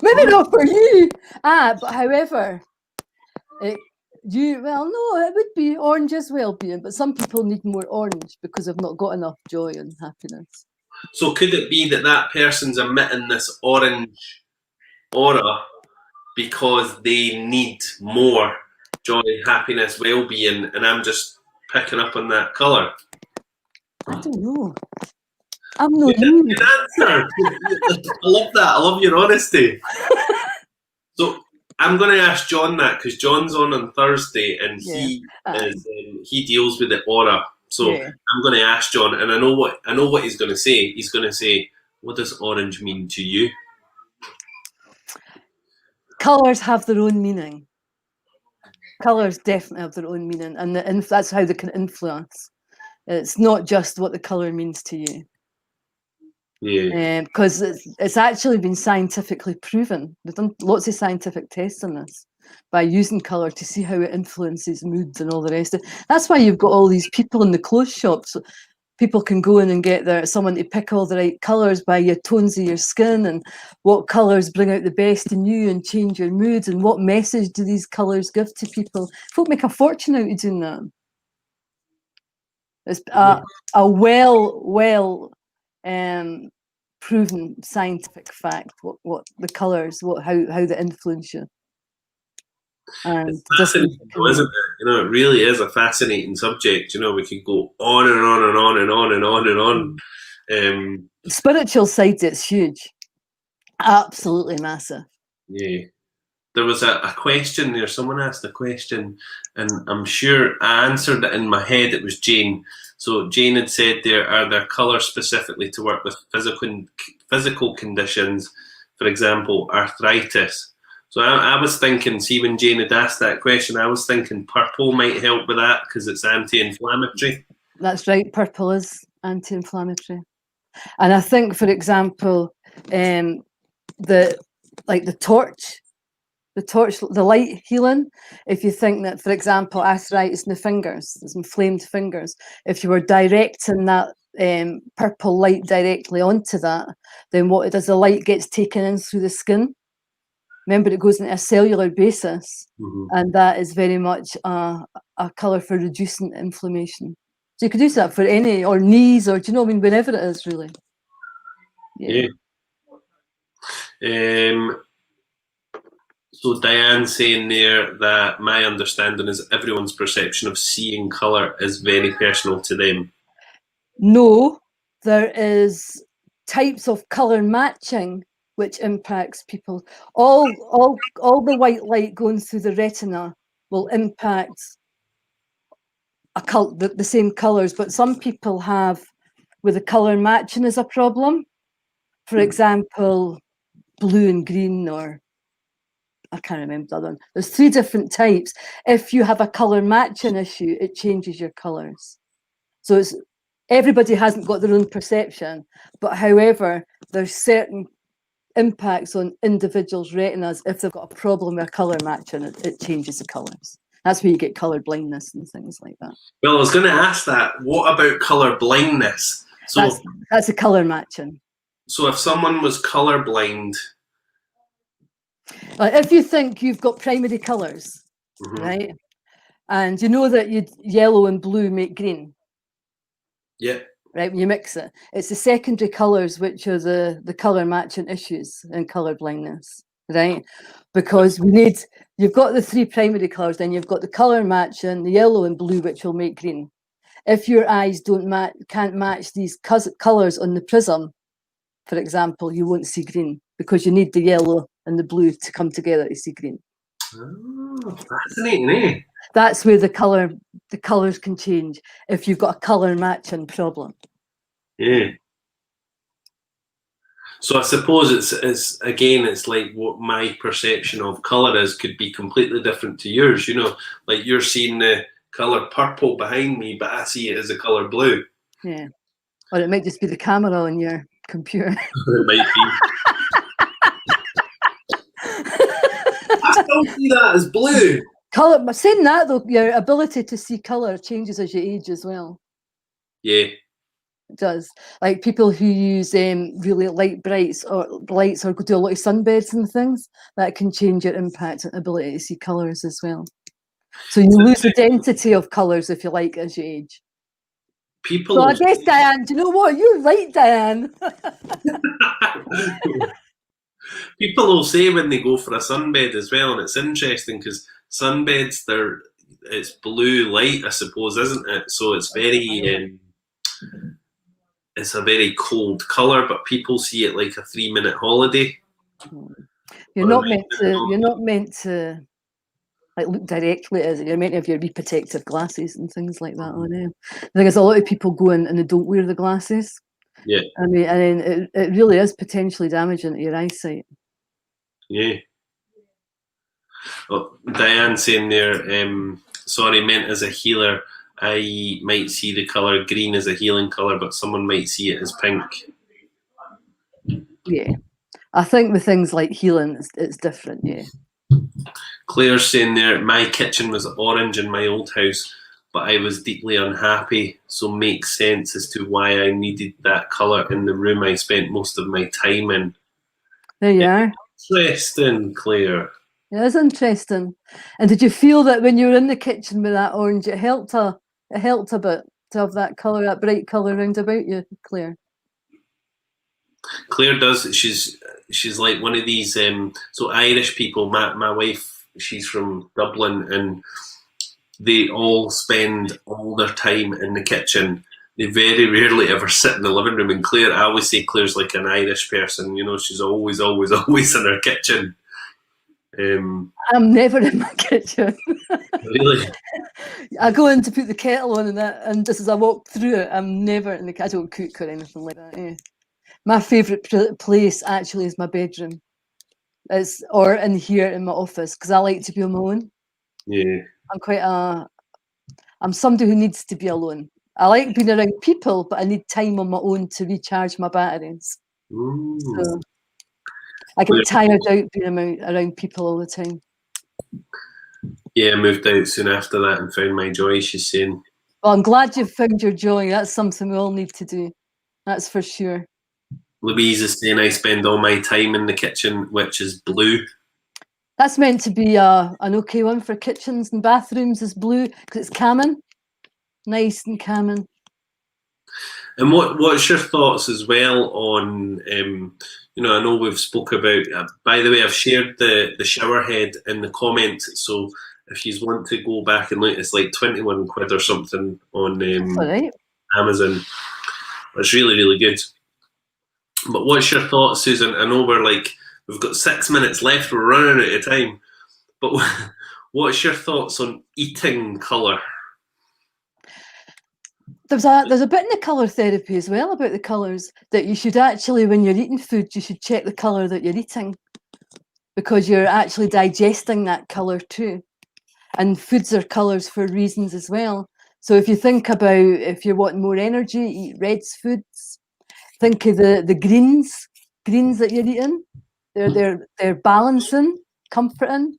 Maybe not for you. But however, it would be orange as well-being, but some people need more orange because they've not got enough joy and happiness. So could it be that person's emitting this orange aura because they need more joy, happiness, well-being, and I'm just picking up on that colour? I don't know. I'm not you. Good answer. I love that. I love your honesty. So I'm going to ask John that because John's on Thursday and he deals with the aura. So I'm going to ask John, and I know what he's going to say. He's going to say, "What does orange mean to you?" Colours have their own meaning. Colours definitely have their own meaning, and that's how they can influence. It's not just what the colour means to you. Yeah. Because it's actually been scientifically proven. They've done lots of scientific tests on this by using colour to see how it influences moods and all the rest of it. That's why you've got all these people in the clothes shops. People can go in and get someone to pick all the right colours by your tones of your skin and what colours bring out the best in you and change your moods and what message do these colours give to people. Folk make a fortune out of doing that. It's a well proven scientific fact what the colours, how they influence you. And it's fascinating, isn't it? It really is a fascinating subject. We could go on and on and on and on and on and on. The spiritual side, it's huge, absolutely massive. Yeah. There was a question there. Someone asked a question, and I'm sure I answered it in my head. It was Jane. So Jane had said are there colours specifically to work with physical conditions, for example, arthritis? So I was thinking, see, when Jane had asked that question, I was thinking purple might help with that because it's anti-inflammatory. That's right. Purple is anti-inflammatory. And I think, for example, the torch, the light healing, if you think that, for example, arthritis in the fingers, there's inflamed fingers, if you were directing that purple light directly onto that, then what it does, the light gets taken in through the skin. Remember, it goes into a cellular basis, and that is very much a colour for reducing inflammation. So you could use that for any, or knees, or whenever it is, really. Yeah. So Diane's saying there that my understanding is everyone's perception of seeing colour is very personal to them. No, there is types of colour matching which impacts people. All the white light going through the retina will impact the same colours, but some people have where the colour matching is a problem. For example, blue and green, or I can't remember the other one. There's 3 different types. If you have a colour matching issue, it changes your colours. So everybody hasn't got their own perception, but however, there's certain impacts on individuals' retinas. If they've got a problem with colour matching, it changes the colours. That's where you get colour blindness and things like that. Well, I was going to ask that. What about colour blindness? So that's a colour matching. So if someone was colour blind, if you think you've got primary colours, right, and you know that yellow and blue make green. Yeah. Right, when you mix it, it's the secondary colours which are the colour matching issues in colour blindness, right? Because you've got the 3 primary colours, then you've got the colour matching, the yellow and blue, which will make green. if your eyes can't match these colours on the prism, for example, you won't see green because you need the yellow and the blue to come together to see green. Oh, fascinating, eh? That's where the colours can change if you've got a colour matching problem. Yeah. So I suppose it's again, it's like what my perception of colour is could be completely different to yours. You know, like you're seeing the colour purple behind me, but I see it as the colour blue. Yeah. Or it might just be the camera on your computer. It might be. I still see that as blue. Colour. Saying that though, your ability to see colour changes as you age as well. Yeah. It does. Like people who use really light lights or go do a lot of sunbeds and things, that can change your impact and ability to see colours as well. So you lose the density of colours, if you like, as you age. People. So I guess, Diane, do you know what? You're right, Diane. People will say when they go for a sunbed as well, and it's interesting because sunbeds, it's blue light, I suppose, isn't it? So it's very, it's a very cold colour, but people see it like a 3-minute holiday. You're not meant to like look directly at it. You're meant to have your wee protective glasses and things like that on them. The thing is, a lot of people go in and they don't wear the glasses. Yeah. I mean, and then it really is potentially damaging to your eyesight. Yeah. Well, Diane saying there, sorry, meant as a healer, I might see the colour green as a healing colour, but someone might see it as pink. Yeah. I think with things like healing, it's different, yeah. Claire's saying there, my kitchen was orange in my old house, but I was deeply unhappy, so makes sense as to why I needed that colour in the room I spent most of my time in. There you are. Interesting, Claire. It is interesting. And did you feel that when you were in the kitchen with that orange, it helped a bit to have that colour, that bright colour round about you, Claire? Claire does. She's like one of these. So Irish people. My wife, she's from Dublin, and they all spend all their time in the kitchen. They very rarely ever sit in the living room. And Claire, I always say Claire's like an Irish person. You know, she's always in her kitchen. I'm never in my kitchen. Really? I go in to put the kettle on and just as I walk through it, I'm never in the kitchen. I don't cook or anything like that. Yeah. My favourite place actually is my bedroom. Or in here in my office because I like to be on my own. Yeah. I'm somebody who needs to be alone. I like being around people, but I need time on my own to recharge my batteries. So I get tired out being around people all the time. Yeah, I moved out soon after that and found my joy, she's saying. Well, I'm glad you've found your joy. That's something we all need to do. That's for sure. Louise is saying I spend all my time in the kitchen, which is blue. That's meant to be an okay one for kitchens and bathrooms, is blue, because it's calming. Nice and calming. And what's your thoughts as well on, I know we've spoke about, by the way, I've shared the shower head in the comments, so if you want to go back and look, it's like 21 quid or something on Amazon. It's really, really good. But what's your thoughts, Susan? I know we've got 6 minutes left, we're running out of time, but what's your thoughts on eating colour? There's a bit in the colour therapy as well about the colours, that you should actually, when you're eating food, you should check the colour that you're eating because you're actually digesting that colour too. And foods are colours for reasons as well. So if you think about if you're wanting more energy, eat red foods. Think of the greens that you're eating. They're balancing, comforting.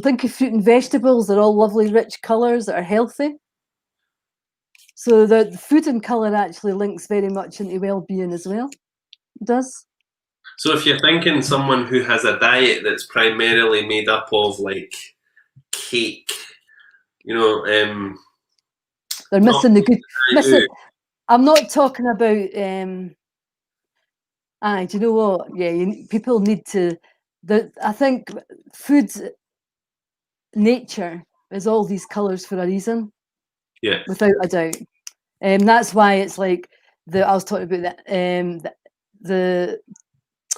Think of fruit and vegetables. They're all lovely, rich colours that are healthy. So the food and colour actually links very much into well-being as well. It does. So if you're thinking someone who has a diet that's primarily made up of like cake, they're missing the good. I'm not talking about. Do you know what? Yeah, people need to. I think food, nature is all these colours for a reason. Yeah. Without a doubt. That's why it's like I was talking about that. The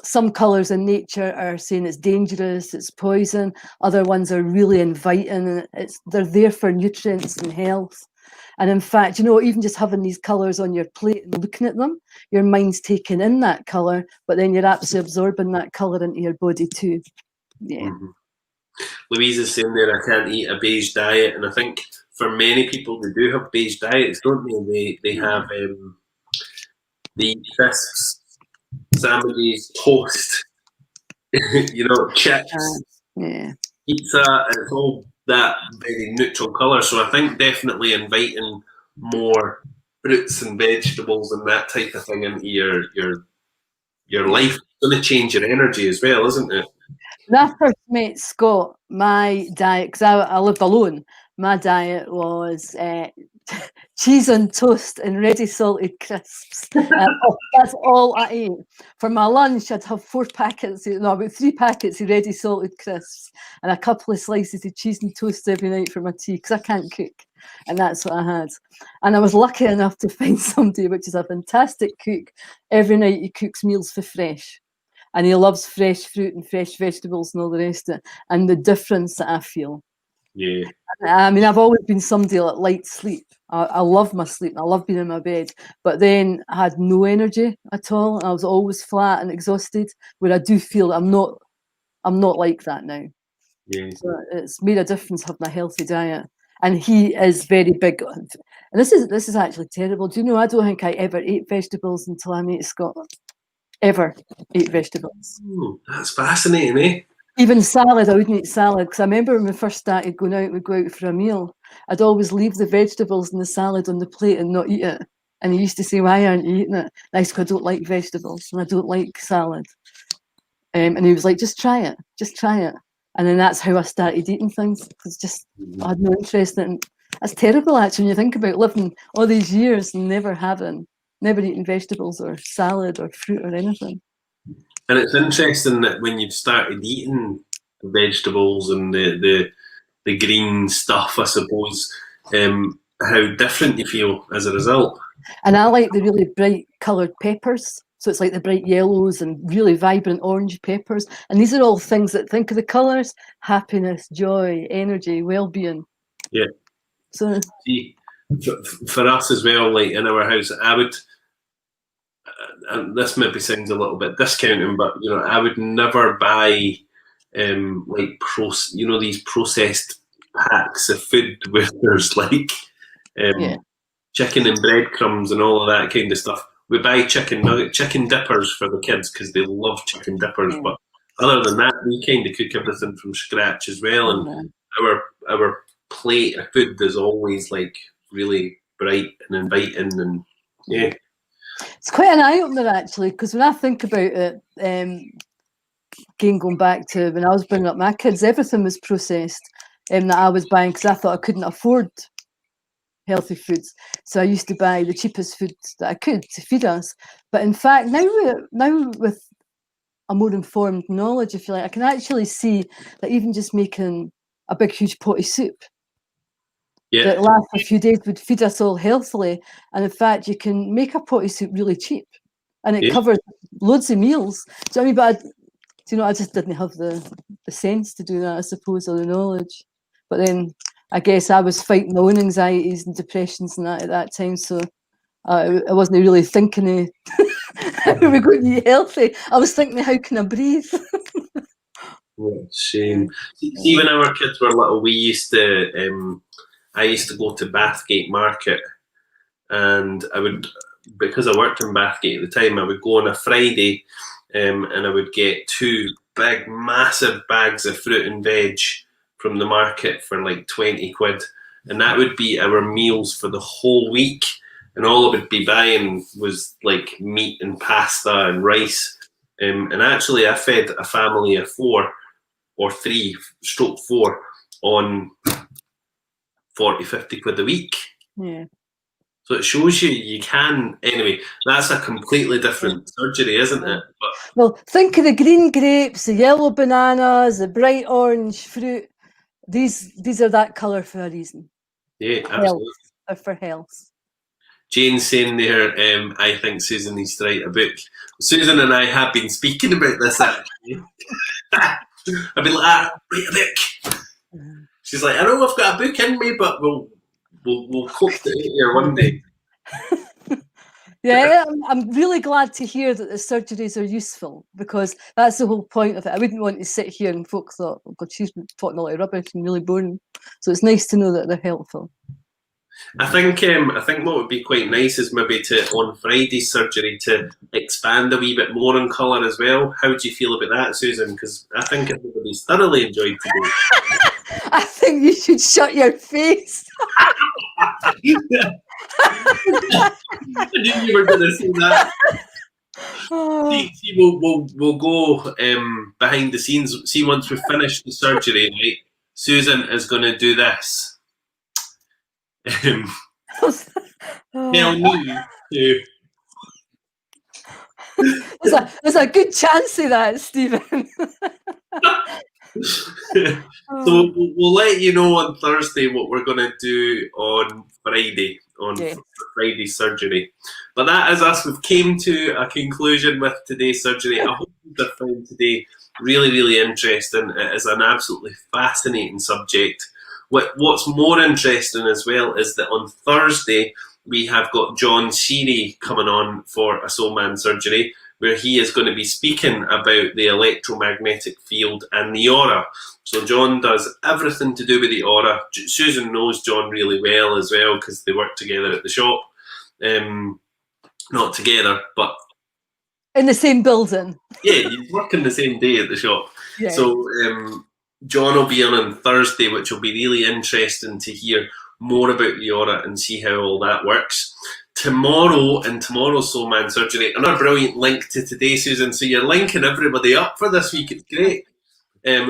some colours in nature are saying it's dangerous, it's poison. Other ones are really inviting. They're there for nutrients and health. And in fact, even just having these colours on your plate and looking at them, your mind's taking in that colour, but then you're actually absorbing that colour into your body too. Yeah. Mm-hmm. Louise is saying there, I can't eat a beige diet, and I think for many people who do have beige diets, don't they? They have the crisps, sandwiches, toast, chips, pizza, and it's all that very neutral colour. So I think definitely inviting more fruits and vegetables and that type of thing into your life is going to change your energy as well, isn't it? When I first met Scott, my diet, because I lived alone, my diet was cheese on toast and ready salted crisps. That's all I ate. For my lunch, I'd have about 3 packets of ready salted crisps and a couple of slices of cheese and toast every night for my tea, because I can't cook. And that's what I had. And I was lucky enough to find somebody, which is a fantastic cook. Every night he cooks meals for fresh. And he loves fresh fruit and fresh vegetables and all the rest of it. And the difference that I feel. Yeah. I mean, I've always been somebody that liked sleep. I love my sleep. I love being in my bed. But then I had no energy at all. I was always flat and exhausted, where I do feel I'm not like that now. Yeah. So it's made a difference having a healthy diet. And he is very big. And this is actually terrible. Do you know, I don't think I ever ate vegetables until I met Scott. Ever ate vegetables. Oh, that's fascinating, eh? Even salad, I wouldn't eat salad, because I remember when we first started going out, we'd go out for a meal, I'd always leave the vegetables and the salad on the plate and not eat it. And he used to say, "Why aren't you eating it?" And I said, "I don't like vegetables and I don't like salad." And he was like, "Just try it, just try it." And then that's how I started eating things, because I had no interest in it. That's terrible, actually, when you think about living all these years and never eating vegetables or salad or fruit or anything. And it's interesting that when you've started eating vegetables and the green stuff, I suppose, how different you feel as a result. And I like the really bright coloured peppers. So it's like the bright yellows and really vibrant orange peppers. And these are all things that, think of the colours: happiness, joy, energy, well-being. Yeah. So see, for us as well, like in our house, I would, and this maybe sounds a little bit discounting, but I would never buy these processed packs of food where there's like chicken and breadcrumbs and all of that kind of stuff. We buy chicken dippers for the kids because they love chicken dippers. But other than that, we kind of cook everything from scratch as well. And our plate of food is always like really bright and inviting, and yeah. It's quite an eye-opener, actually, because when I think about it, going back to when I was bringing up my kids, everything was processed that I was buying, because I thought I couldn't afford healthy foods. So I used to buy the cheapest food that I could to feed us. But in fact, now with a more informed knowledge, if you like, I can actually see that even just making a big, huge pot of soup that lasts a few days would feed us all healthily. And in fact, you can make a pot of soup really cheap, and it covers loads of meals. So I mean, but I just didn't have the sense to do that, I suppose, or the knowledge. But then I guess I was fighting my own anxieties and depressions and that at that time, so I wasn't really thinking of how we're going to eat healthy. I was thinking, how can I breathe? What a shame. See, when our kids were little, I used to go to Bathgate Market, and because I worked in Bathgate at the time, I would go on a Friday, and I would get 2 big, massive bags of fruit and veg from the market for like 20 quid. And that would be our meals for the whole week. And all I would be buying was like meat and pasta and rice. And actually I fed a family of 4 or 3/4 on 40, 50 quid a week. Yeah. So it shows you can. Anyway, that's a completely different surgery, isn't it? But, well, think of the green grapes, the yellow bananas, the bright orange fruit. These are that colour for a reason. Yeah, absolutely. Health, for health. Jane's saying there, I think Susan needs to write a book. Susan and I have been speaking about this actually. I've been like, write a book. She's like, I know I've got a book in me, but we'll coax it out here one day. Yeah, I'm really glad to hear that the surgeries are useful, because that's the whole point of it. I wouldn't want to sit here and folk thought, oh God, she's talking a lot of rubbish and really boring. So it's nice to know that they're helpful. I think what would be quite nice is maybe on Friday's surgery to expand a wee bit more on colour as well. How do you feel about that, Susan? Because I think everybody's thoroughly enjoyed today. I think you should shut your face. I knew you were going to say that. See, we'll go behind the scenes. See, once we've finished the surgery, right, Susan is going to do this. Tell me to. There's a good chance of that, Stephen. So we'll let you know on Thursday what we're going to do on Friday, Friday's surgery. But that is us. We've came to a conclusion with today's surgery. I hope you have found today really, really interesting. It is an absolutely fascinating subject. What's more interesting as well is that on Thursday we have got John Sheary coming on for a Soul Man surgery, where he is going to be speaking about the electromagnetic field and the aura. So John does everything to do with the aura. Susan knows John really well as well because they work together at the shop. Not together, but in the same building. Yeah, you work in the same day at the shop. Yeah. So John will be on Thursday, which will be really interesting to hear more about the aura and see how all that works. Tomorrow's Soul Man surgery, another brilliant link to today, Susan. So you're linking everybody up for this week. It's great.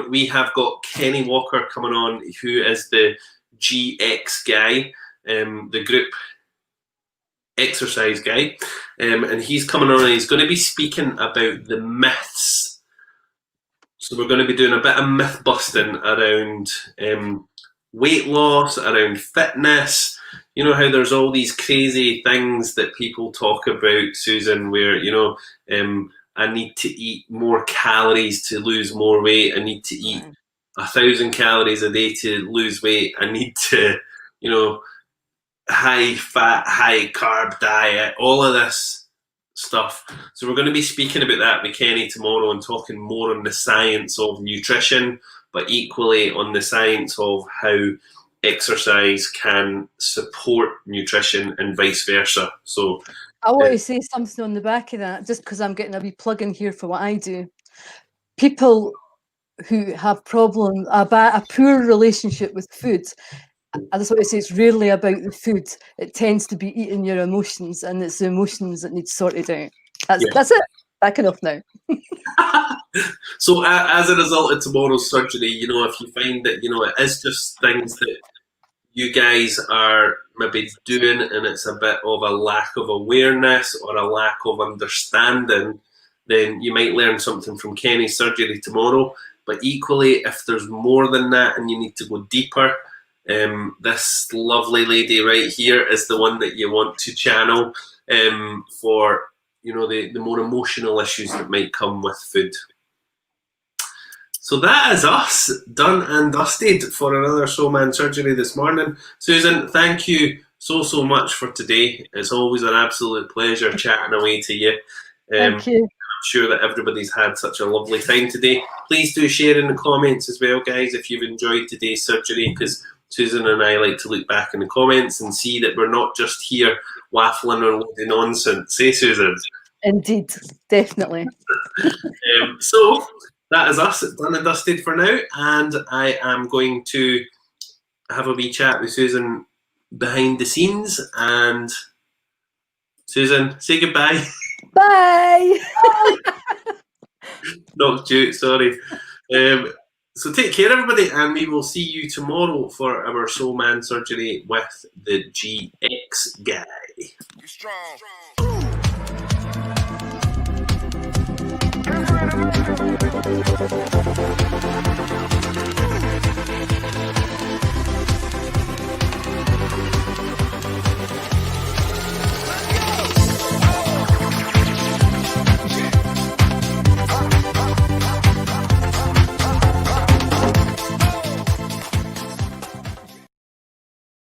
We have got Kenny Walker coming on, who is the GX guy, the group exercise guy, and he's coming on and he's going to be speaking about the myths. So we're going to be doing a bit of myth busting around weight loss, around fitness. You know how there's all these crazy things that people talk about, Susan, where, I need to eat more calories to lose more weight. I need to eat 1,000 calories a day to lose weight. I need to, high fat, high carb diet, all of this stuff. So we're going to be speaking about that with Kenny tomorrow and talking more on the science of nutrition, but equally on the science of how exercise can support nutrition and vice versa. So I want to say something on the back of that, just because I'm getting a wee plug in here for what I do. People who have a poor relationship with food, I just want to say it's rarely about the food. It tends to be eating your emotions, and it's the emotions that need sorted out. That's it. Back enough now. So as a result of tomorrow's surgery, if you find that, it is just things that you guys are maybe doing and it's a bit of a lack of awareness or a lack of understanding, then you might learn something from Kenny's surgery tomorrow. But equally, if there's more than that and you need to go deeper, this lovely lady right here is the one that you want to channel for the more emotional issues that might come with food. So that is us done and dusted for another Soul Man surgery this morning. Susan, thank you so much for today. It's always an absolute pleasure chatting away to you. Thank you. I'm sure that everybody's had such a lovely time today. Please do share in the comments as well, guys, if you've enjoyed today's surgery, because Susan and I like to look back in the comments and see that we're not just here waffling or loading nonsense. Hey, Susan? Indeed, definitely. So that is us done and dusted for now, and I am going to have a wee chat with Susan behind the scenes. And Susan, say goodbye. Bye. Knocked you out, sorry. So take care, everybody, and we will see you tomorrow for our Soul Man surgery with the GX guy. You're strong. Strong.